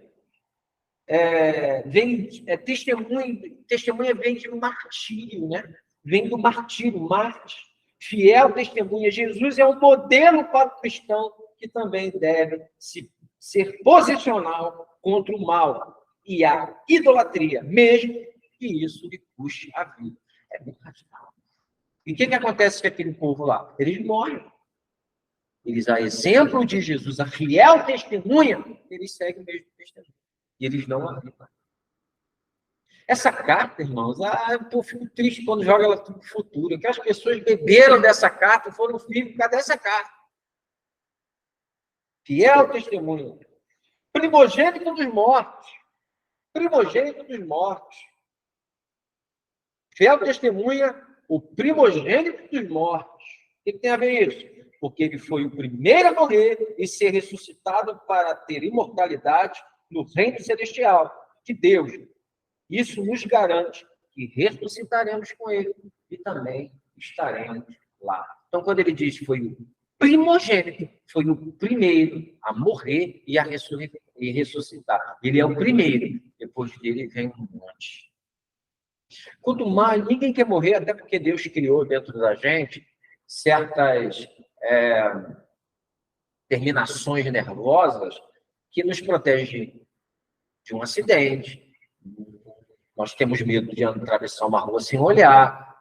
Testemunha vem de martírio, né? Vem do martírio, Marte. Fiel testemunha. Jesus é um modelo para o cristão que também deve ser posicional contra o mal e a idolatria, mesmo que isso lhe custe a vida. É muito radical. E o que acontece com aquele povo lá? Eles morrem. Eles, a exemplo de Jesus, a fiel testemunha, eles seguem o mesmo testemunho. E eles não arribam. Essa carta, irmãos, eu fico triste quando joga ela para o futuro. Aquelas pessoas beberam dessa carta, foram filhos por causa dessa carta. Fiel testemunho. Primogênito dos mortos. Primogênito dos mortos. Fiel testemunha, o primogênito dos mortos. O que tem a ver isso? Porque ele foi o primeiro a morrer e ser ressuscitado para ter imortalidade no reino celestial de Deus. Isso nos garante que ressuscitaremos com ele e também estaremos lá. Então, quando ele diz que foi o primogênito, foi o primeiro a morrer e a ressuscitar. Ele é o primeiro. Depois dele vem um monte. Quanto mais, ninguém quer morrer, até porque Deus criou dentro da gente certas terminações nervosas que nos protegem de um acidente. Nós temos medo de atravessar uma rua sem olhar.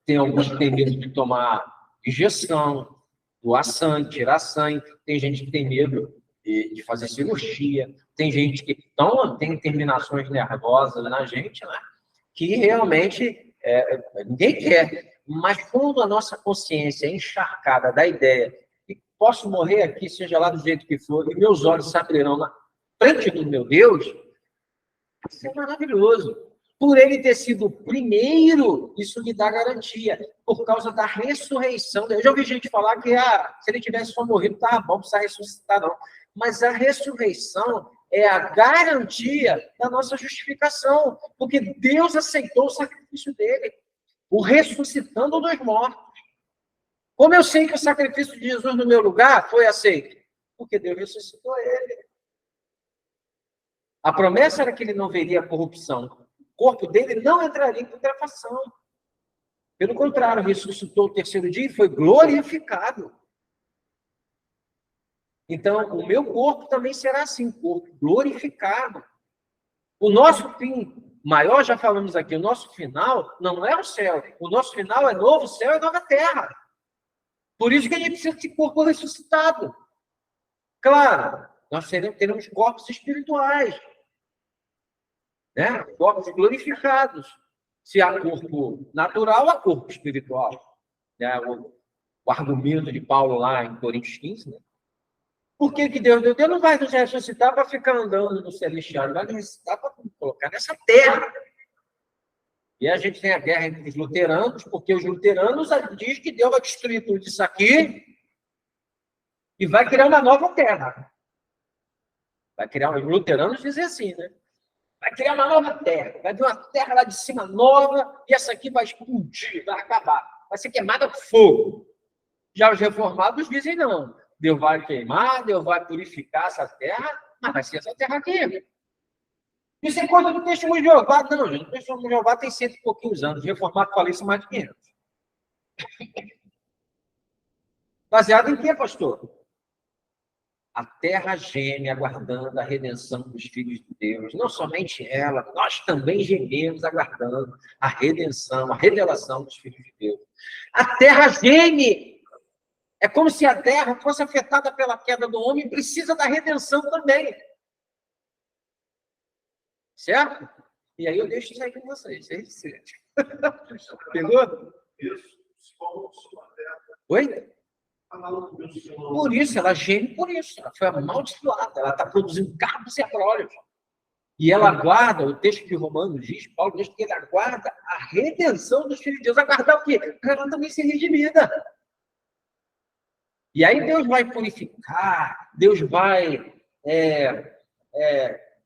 Tem alguns que têm medo de tomar injeção, doar sangue, tirar sangue. Tem gente que tem medo de fazer cirurgia. Tem gente que tem terminações nervosas na gente, né? Que realmente ninguém quer. Mas quando a nossa consciência é encharcada da ideia que posso morrer aqui, seja lá do jeito que for, e meus olhos se abrirão na frente do meu Deus, isso é maravilhoso. Por ele ter sido o primeiro, isso me dá garantia, por causa da ressurreição. Eu já ouvi gente falar que se ele tivesse só morrido, tá bom, não precisa ressuscitar, não. Mas a ressurreição é a garantia da nossa justificação, porque Deus aceitou o sacrifício dele, o ressuscitando dos mortos. Como eu sei que o sacrifício de Jesus no meu lugar foi aceito? Porque Deus ressuscitou ele. A promessa era que ele não veria a corrupção. O corpo dele não entraria em putrefação. Pelo contrário, ressuscitou o terceiro dia e foi glorificado. Então, o meu corpo também será assim, um corpo glorificado. O nosso fim maior, já falamos aqui, o nosso final não é o céu. O nosso final é novo céu e nova terra. Por isso que a gente precisa de corpo ressuscitado. Claro, nós teremos corpos espirituais, né? Corpos glorificados. Se há corpo natural, há corpo espiritual. Né? O argumento de Paulo lá em Coríntios 15, né? Por que Deus não vai nos ressuscitar para ficar andando no celestial? Ele vai nos ressuscitar para colocar nessa terra. E a gente tem a guerra entre os luteranos, porque os luteranos dizem que Deus vai destruir tudo isso aqui e vai criar uma nova terra. Vai criar, os luteranos dizem assim, né? Vai criar uma nova terra. Vai vir uma terra lá de cima nova e essa aqui vai explodir, vai acabar. Vai ser queimada por fogo. Já os reformados dizem não. Deus vai queimar, Deus vai purificar essa terra, mas vai ser essa terra aqui. Isso é coisa do testemunho de Jeová. Não, gente, o testemunho de Jeová tem 100 e pouquinhos anos. Reformado fala isso mais de 500. Baseado em quê, pastor? A terra geme aguardando a redenção dos filhos de Deus. Não somente ela, nós também gememos aguardando a redenção, a revelação dos filhos de Deus. A terra geme. É como se a terra fosse afetada pela queda do homem e precisa da redenção também. Certo? E aí eu deixo isso aí com vocês. Pegou? Oi? Por isso, ela geme por isso. Ela foi amaldiçoada. Ela está produzindo cardos e abrolhos. E ela aguarda, o texto de Romanos diz, Paulo diz que ele aguarda a redenção dos filhos de Deus. Aguardar o quê? Para ela também ser redimida. E aí Deus vai purificar, Deus vai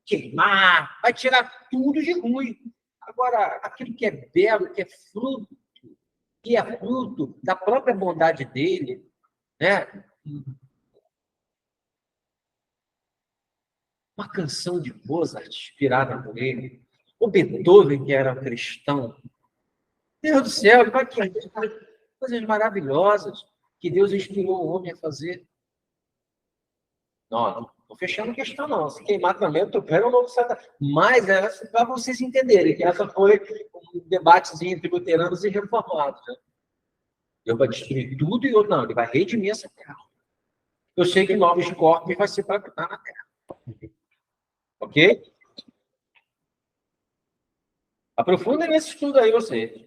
queimar, vai tirar tudo de ruim. Agora, aquilo que é belo, que é fruto da própria bondade dele, né? Uma canção de Mozart inspirada por ele, o Beethoven, que era um cristão. Deus do céu, ele vai criar coisas maravilhosas que Deus inspirou o homem a fazer. Não estou fechando questão, não. Se queimar também, eu estou vendo o novo Satanás. Mas é para vocês entenderem que essa foi um debatezinho entre luteranos e reformados. Né? Deus vai destruir tudo e outro não. Ele vai redimir essa terra. Eu sei que novos corpos vai ser para habitar na terra. Ok? Aprofundem nesse estudo aí, vocês.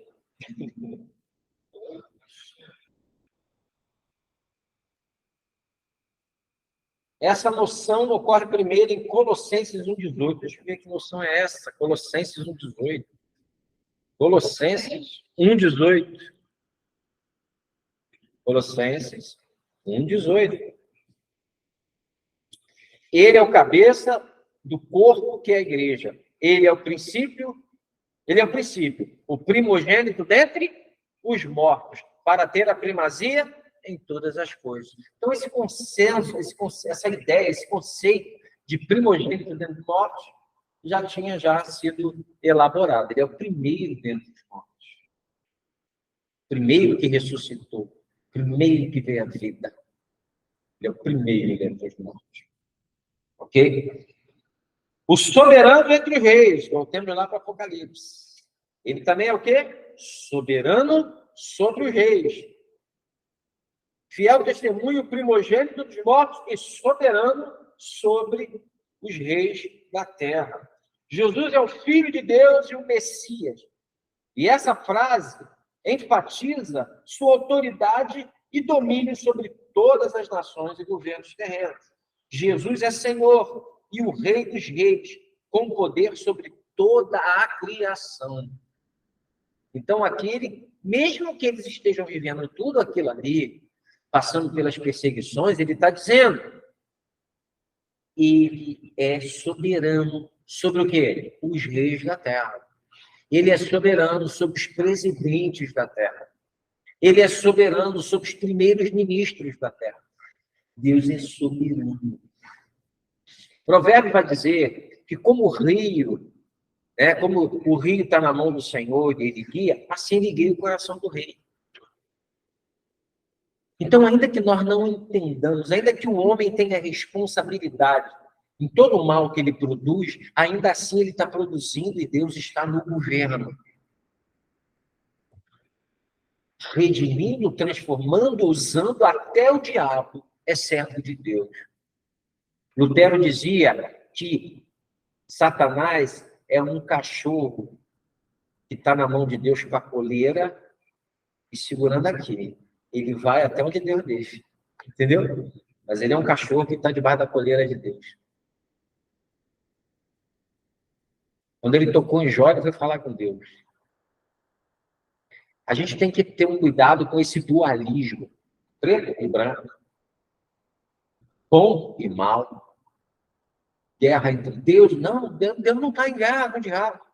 Essa noção ocorre primeiro em Colossenses 1,18. Deixa eu ver que noção é essa. Colossenses 1,18. Colossenses 1,18. Colossenses 1,18. Ele é o cabeça do corpo que é a igreja. Ele é o princípio, o primogênito dentre os mortos, para ter a primazia em todas as coisas. Então, esse consenso, essa ideia, esse conceito de primogênito dentre os mortos já tinha sido elaborado. Ele é o primeiro dentre os mortos. Primeiro que ressuscitou. Primeiro que veio à vida. Ele é o primeiro dentre os mortos. Ok? O soberano entre os reis. Voltemos lá para o Apocalipse. Ele também é o quê? Soberano sobre os reis. Fiel testemunho, primogênito dos mortos e soberano sobre os reis da terra. Jesus é o Filho de Deus e o Messias. E essa frase enfatiza sua autoridade e domínio sobre todas as nações e governos terrenos. Jesus é Senhor e o Rei dos Reis, com poder sobre toda a criação. Então, mesmo que eles estejam vivendo tudo aquilo ali, passando pelas perseguições, ele está dizendo, ele é soberano sobre o quê? Os reis da terra. Ele é soberano sobre os presidentes da terra. Ele é soberano sobre os primeiros ministros da terra. Deus é soberano. Provérbio vai dizer que como o rio está na mão do Senhor e ele guia, assim ele guia o coração do rei. Então, ainda que nós não entendamos, ainda que o homem tenha responsabilidade em todo o mal que ele produz, ainda assim ele está produzindo e Deus está no governo. Redimindo, transformando, usando até o diabo é servo de Deus. Lutero dizia que Satanás é um cachorro que está na mão de Deus com a coleira e segurando aqui. Ele vai até onde Deus deixa. Entendeu? Mas ele é um cachorro que está debaixo da coleira de Deus. Quando ele tocou em Jó, ele foi falar com Deus. A gente tem que ter um cuidado com esse dualismo, preto e branco, bom e mal, guerra entre Deus. Não, Deus não está em guerra com o diabo.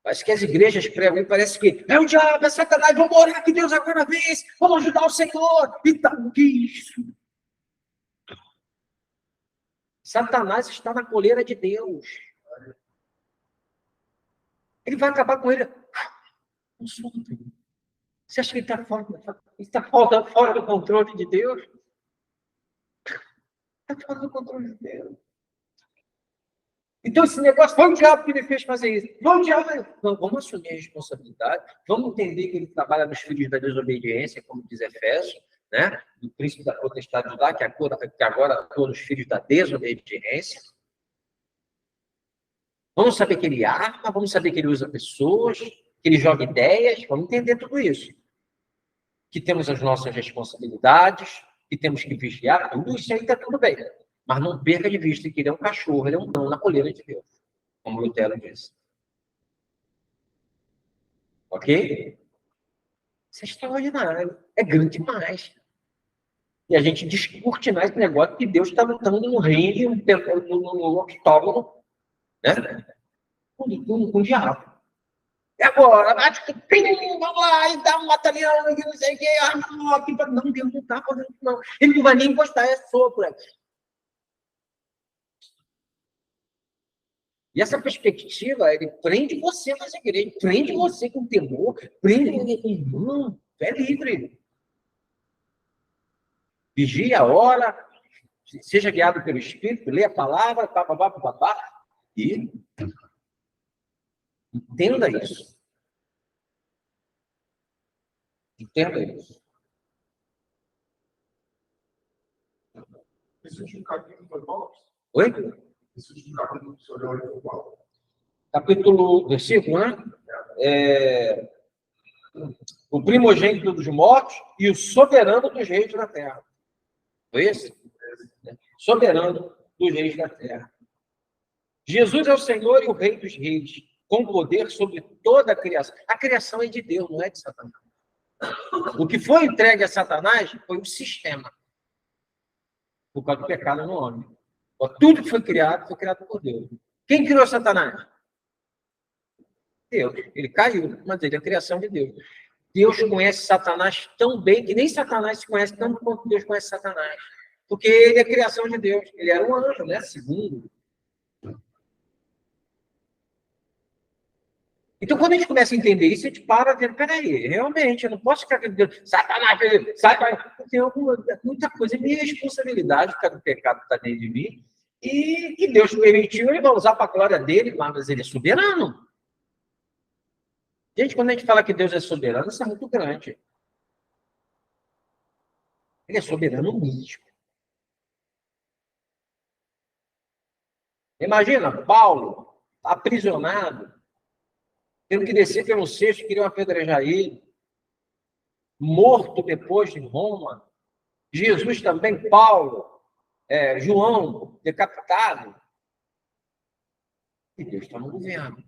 Parece que as igrejas pregam, parece que é o diabo, é Satanás, vamos orar que Deus agora vence, vamos ajudar o Senhor. Então, o que é isso? Satanás está na coleira de Deus. Ele vai acabar com ele. Você acha que ele está fora do controle de Deus? Está fora do controle de Deus. Então, esse negócio, foi o diabo que me fez fazer isso. Foi o diabo. Não, vamos assumir a responsabilidade. Vamos entender que ele trabalha nos filhos da desobediência, como diz Efésios, né? Do príncipe da potestade de lá, que agora atua nos filhos da desobediência. Vamos saber que ele arma, vamos saber que ele usa pessoas, que ele joga ideias, vamos entender tudo isso. Que temos as nossas responsabilidades, que temos que vigiar, tudo isso aí está tudo bem. Mas não perca de vista que ele é um cachorro, ele é um cão na coleira de Deus, como Lutero disse. Ok? Isso é extraordinário, é grande demais. E a gente descortinar esse negócio que Deus está lutando no reino, no octógono, né? Com o diabo. E agora, vamos lá, e dá um batalhão, e não sei o quê. Não, Deus não está fazendo isso, não. Ele não vai nem encostar, é sopro. E essa perspectiva, ele prende você nas igrejas, prende você com temor, prende com irmão, é livre. Vigia, ora, seja guiado pelo Espírito, lê a palavra, e entenda isso. Entenda isso. Oi? Capítulo, versículo, né? O primogênito dos mortos e o soberano dos reis da terra. Foi esse? Soberano dos reis da terra. Jesus é o Senhor e o Rei dos reis, com poder sobre toda a criação. A criação é de Deus, não é de Satanás. O que foi entregue a Satanás foi o sistema, por causa do pecado no homem. Tudo que foi criado por Deus. Quem criou Satanás? Deus. Ele caiu, mas ele é a criação de Deus. Deus conhece Satanás tão bem que nem Satanás se conhece tanto quanto Deus conhece Satanás. Porque ele é a criação de Deus. Ele era um anjo, né? Segundo. Então, quando a gente começa a entender isso, a gente para e diz, peraí, realmente, eu não posso ficar acreditando, Satanás, tem muita coisa, é minha responsabilidade, porque o pecado está dentro de mim, e que Deus permitiu, ele vai usar para a glória dele, mas ele é soberano. Gente, quando a gente fala que Deus é soberano, isso é muito grande. Ele é soberano místico. Imagina, Paulo, aprisionado, tendo que descer pelo cesto, queriam apedrejar ele, morto depois em Roma, Jesus também, Paulo, João, decapitado, e Deus está no governo.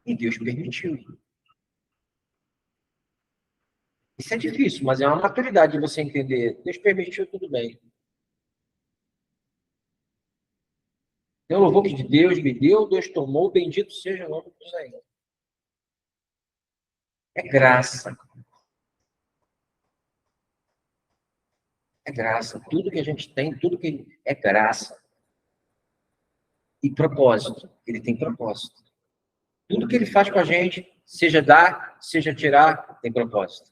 E Deus permitiu. Isso é difícil, mas é uma maturidade de você entender. Deus permitiu, tudo bem. Eu louvor que Deus me deu, Deus tomou, bendito seja o nome do Senhor. É graça. É graça. Tudo que a gente tem, tudo que é graça. E propósito. Ele tem propósito. Tudo que ele faz com a gente seja dar, seja tirar, tem propósito.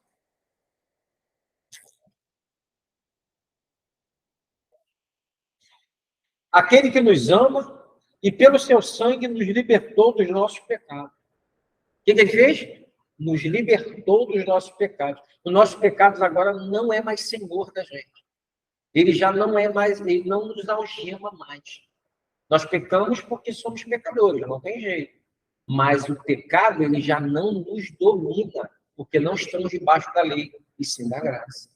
Aquele que nos ama e pelo seu sangue nos libertou dos nossos pecados. O que ele fez? Nos libertou dos nossos pecados. Os nossos pecados agora não é mais senhor da gente. Ele já não é mais, ele não nos algema mais. Nós pecamos porque somos pecadores, não tem jeito. Mas o pecado, ele já não nos domina, porque não estamos debaixo da lei, e sim da graça.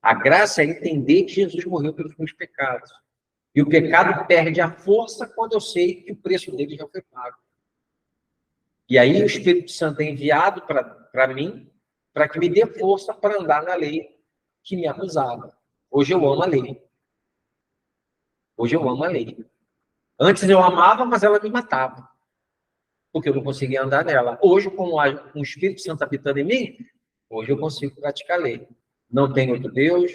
A graça é entender que Jesus morreu pelos meus pecados. E o pecado perde a força quando eu sei que o preço dele já foi pago. E aí o Espírito Santo é enviado para mim, para que me dê força para andar na lei que me acusava. Hoje eu amo a lei. Hoje eu amo a lei. Antes eu amava, mas ela me matava. Porque eu não conseguia andar nela. Hoje, com o Espírito Santo habitando em mim, hoje eu consigo praticar a lei. Não tem outro Deus.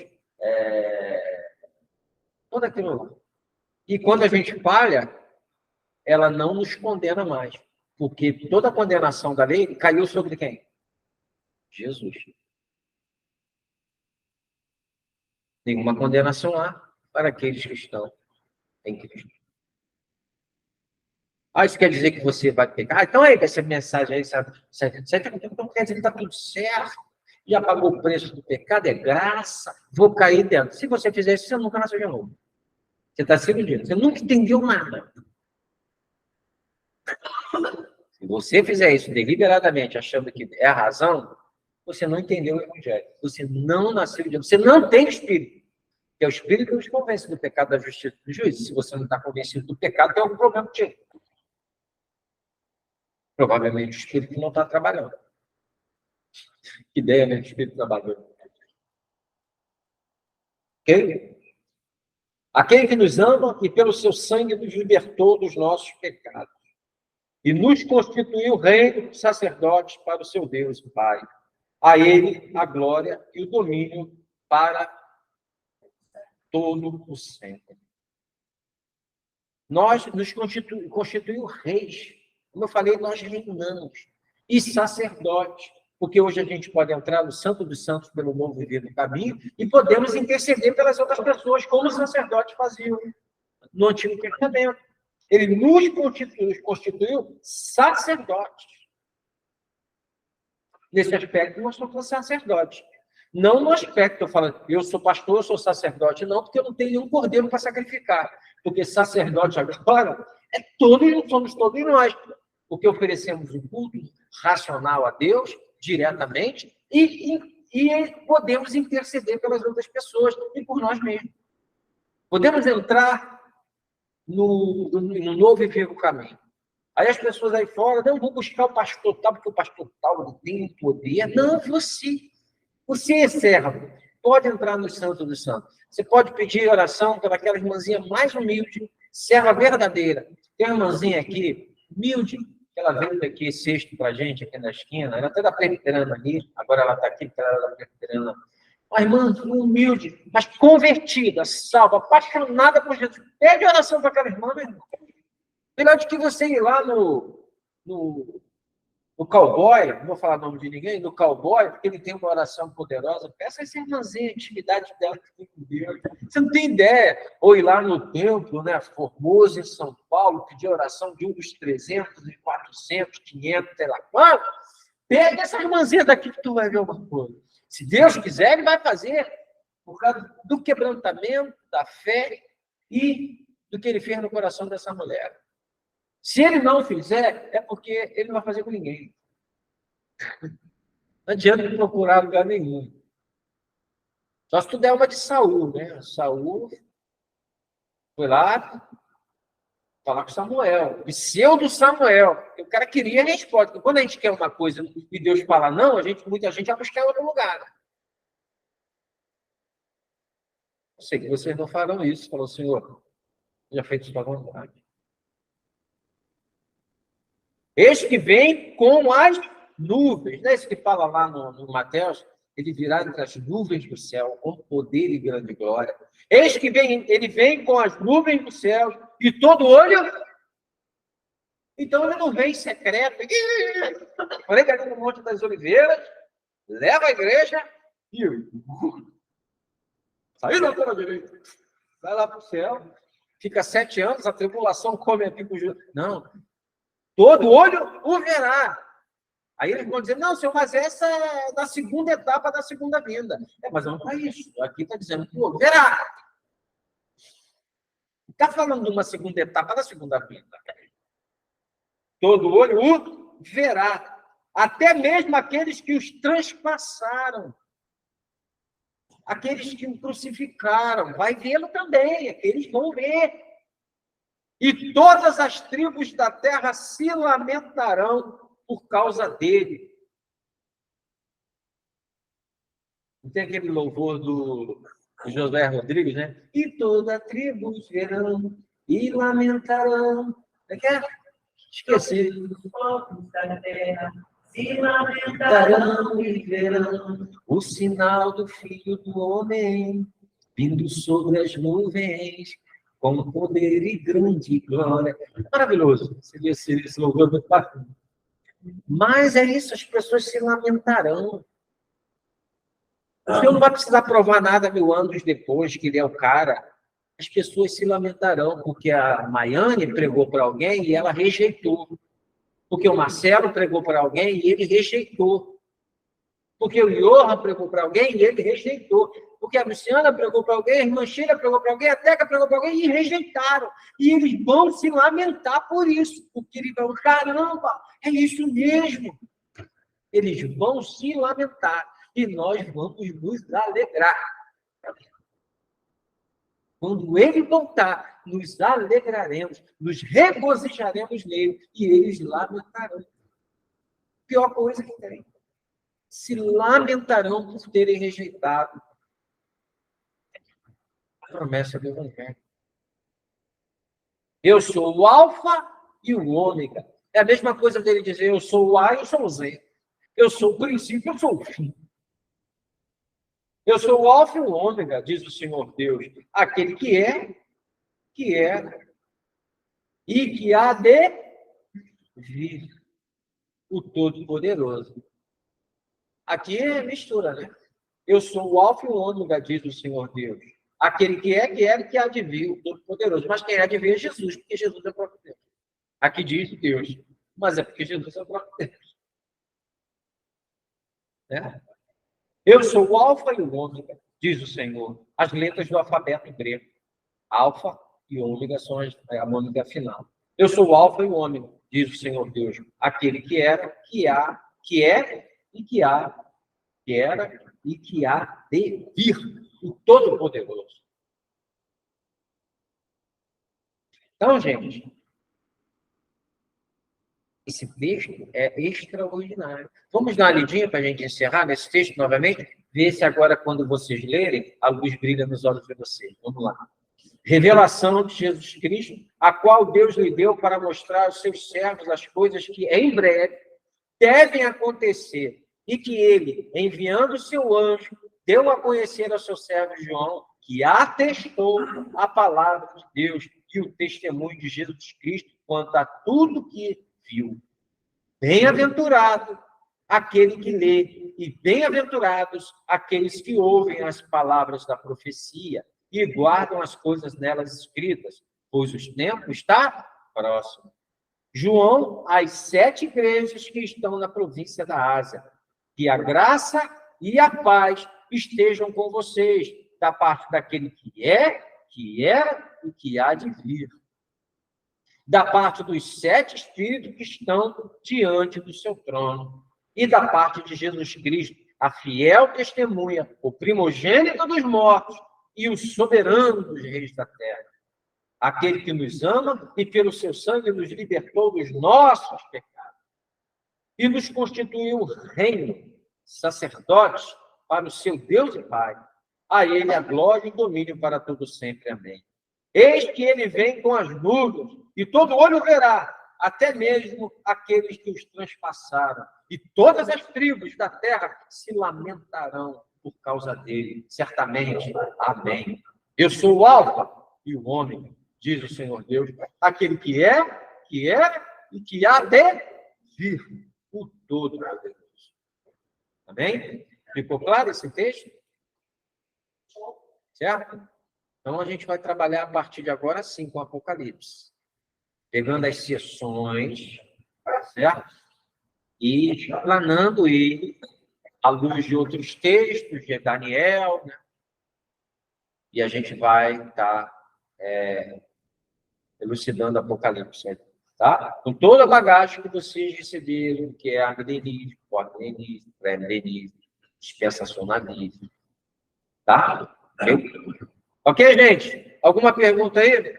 Tudo aquilo lá. E quando a gente falha, ela não nos condena mais. Porque toda a condenação da lei caiu sobre quem? Jesus. Nenhuma condenação há para aqueles que estão em Cristo. Isso quer dizer que você vai pecar? Então aí, essa mensagem aí, então quer dizer que está tudo certo, já pagou o preço do pecado, é graça, vou cair dentro. Se você fizer isso, você nunca nasceu de novo. Você está se iludindo, você nunca entendeu nada. Se você fizer isso deliberadamente, achando que é a razão, você não entendeu o evangelho. Você não nasceu de novo. Você não tem espírito. Que é o espírito que nos convence do pecado, da justiça e do juízo. Se você não está convencido do pecado, tem algum problema contigo. Provavelmente o espírito não está trabalhando. Que ideia, né? O espírito trabalhando. Ok? Aquele que nos ama e pelo seu sangue nos libertou dos nossos pecados. E nos constituiu reino, sacerdotes para o seu Deus e Pai. A ele a glória e o domínio para todo o sempre. Nós nos constituiu reis. Como eu falei, nós reinamos. E sacerdotes. Porque hoje a gente pode entrar no Santo dos Santos pelo novo viver do caminho e podemos interceder pelas outras pessoas, como os sacerdotes faziam no Antigo Testamento. Ele nos constituiu sacerdotes. Nesse aspecto, nós somos sacerdotes. Não no aspecto, eu falo, eu sou pastor, eu sou sacerdote. Não, porque eu não tenho nenhum cordeiro para sacrificar. Porque sacerdote agora somos todos nós. Porque oferecemos um culto racional a Deus, diretamente, e podemos interceder pelas outras pessoas e por nós mesmos. Podemos entrar no novo e vivo caminho. Aí as pessoas aí fora, não, vou buscar o pastor tal, porque o pastor tal tem poder. Não, você é servo. Pode entrar no Santo dos Santos. Você pode pedir oração para aquela irmãzinha mais humilde, serva verdadeira. Tem uma irmãzinha aqui, humilde, que ela veio aqui sexto para a gente, aqui na esquina. Ela até da presbiteriana ali, agora ela está aqui, porque ela era da presbiteriana. Uma irmã humilde, mas convertida, salva, apaixonada por Jesus. Pede oração para aquela irmã, meu irmão. Melhor do que você ir lá no cowboy, não vou falar o nome de ninguém, no cowboy, porque ele tem uma oração poderosa, peça essa irmãzinha, a intimidade dela com Deus. Você não tem ideia. Ou ir lá no templo, né, Formoso, em São Paulo, pedir oração de um dos 300, 400, 500, sei lá quanto. Pega essa irmãzinha daqui que tu vai ver uma coisa. Se Deus quiser, ele vai fazer por causa do quebrantamento, da fé e do que ele fez no coração dessa mulher. Se ele não fizer, é porque ele não vai fazer com ninguém. Não adianta procurar lugar nenhum. Só se tu der uma de Saul, né? Saul foi lá falar com Samuel. Pseudo Samuel. O cara queria a resposta. Quando a gente quer uma coisa e Deus fala não, muita gente vai buscar em outro lugar. Eu sei que vocês não farão isso. Falou, Senhor, já feito sua vontade. Este que vem com as nuvens. Não é isso que fala lá no Mateus? Ele virá entre as nuvens do céu, com poder e grande glória. Este que vem, ele vem com as nuvens do céu, e todo olho Então ele não vem secreto, prega ali no Monte das Oliveiras, leva a igreja e saiu da tua direita, vai lá para o céu, fica 7 anos, a tribulação come aqui com os... Não, todo olho o verá. Aí eles vão dizer, não, senhor, mas essa é da segunda etapa da segunda vinda. Mas não está isso. Aqui está dizendo, pô, verá. Está falando de uma segunda etapa da segunda vinda. Todo olho o verá. Até mesmo aqueles que os transpassaram. Aqueles que o crucificaram. Vai vê-lo também. Aqueles vão ver. E todas as tribos da terra se lamentarão por causa dele. Tem aquele louvor do José Rodrigues, né? E toda tribo verão e lamentarão. É que é? Esqueci. Se lamentarão e verão o sinal do Filho do Homem vindo sobre as nuvens com poder e grande glória. Maravilhoso. Você vê esse louvor muito bacana. Mas é isso, as pessoas se lamentarão. O senhor não vai precisar provar nada 1000 anos depois que ele é o cara. As pessoas se lamentarão, porque a Maiane pregou para alguém e ela rejeitou. Porque o Marcelo pregou para alguém e ele rejeitou. Porque o Johan pregou para alguém e ele rejeitou. Porque a Luciana pregou para alguém, a irmã Sheila pregou para alguém, a Teca pregou para alguém e rejeitaram. E eles vão se lamentar por isso. Porque eles vão, caramba, é isso mesmo. Eles vão se lamentar. E nós vamos nos alegrar. Quando ele voltar, nos alegraremos, nos regozijaremos nele e eles lamentarão. Pior coisa que tem. Se lamentarão por terem rejeitado a promessa do Evangelho. Eu sou o Alfa e o Ômega. É a mesma coisa dele dizer, eu sou o A e eu sou o Z. Eu sou o princípio, eu sou o fim. Eu sou o Alfa e o Ômega, diz o Senhor Deus, aquele que é e que há de vir, o Todo-Poderoso. Aqui é mistura, né? Eu sou o Alfa e o Ômega, diz o Senhor Deus, aquele que é e que há de vir, o Todo-Poderoso. Mas quem há de vir é Jesus, porque Jesus é o próprio Deus. Aqui diz Deus, mas é porque Jesus é o próprio Deus. Né? Eu sou o Alfa e o Ômega, diz o Senhor. As letras do alfabeto grego. Alfa e Ômega são a ômega final. Eu sou o Alfa e o Ômega, diz o Senhor Deus. Aquele que era, que há, que é e que há, que era e que há de vir. O Todo-Poderoso. Então, gente, esse texto é extraordinário. Vamos dar uma lidinha para a gente encerrar nesse texto novamente? Ver se agora, quando vocês lerem, a luz brilha nos olhos de vocês. Vamos lá. Revelação de Jesus Cristo, a qual Deus lhe deu para mostrar aos seus servos as coisas que, em breve, devem acontecer, e que ele, enviando o seu anjo, deu a conhecer ao seu servo João, que atestou a palavra de Deus e o testemunho de Jesus Cristo quanto a tudo que viu. Bem-aventurado aquele que lê, e bem-aventurados aqueles que ouvem as palavras da profecia e guardam as coisas nelas escritas, pois o tempo está próximo. João, às 7 igrejas que estão na província da Ásia, que a graça e a paz estejam com vocês, da parte daquele que é, que era e que há de vir. Da parte dos 7 espíritos que estão diante do seu trono, e da parte de Jesus Cristo, a fiel testemunha, o primogênito dos mortos e o soberano dos reis da terra. Aquele que nos ama e pelo seu sangue nos libertou dos nossos pecados e nos constituiu reino, sacerdotes para o seu Deus e Pai. A ele a glória e o domínio para todo sempre. Amém. Eis que ele vem com as nuvens, e todo olho verá, até mesmo aqueles que os transpassaram, e todas as tribos da terra se lamentarão por causa dele. Certamente. Amém. Eu sou o Alfa e o Ômega, diz o Senhor Deus, aquele que é, que era e que há de vir, o Todo-Poderoso. Amém? Ficou claro esse texto? Certo? Então, a gente vai trabalhar a partir de agora, sim, com o Apocalipse. Pegando as sessões, certo? E explanando ele à luz de outros textos, de Daniel, né? E a gente vai estar elucidando o Apocalipse, tá? Com toda a bagagem que vocês receberam, que é amilenismo, pós-milenismo, pré-milenismo, dispensacionalismo, tá? Ok, gente? Alguma pergunta aí?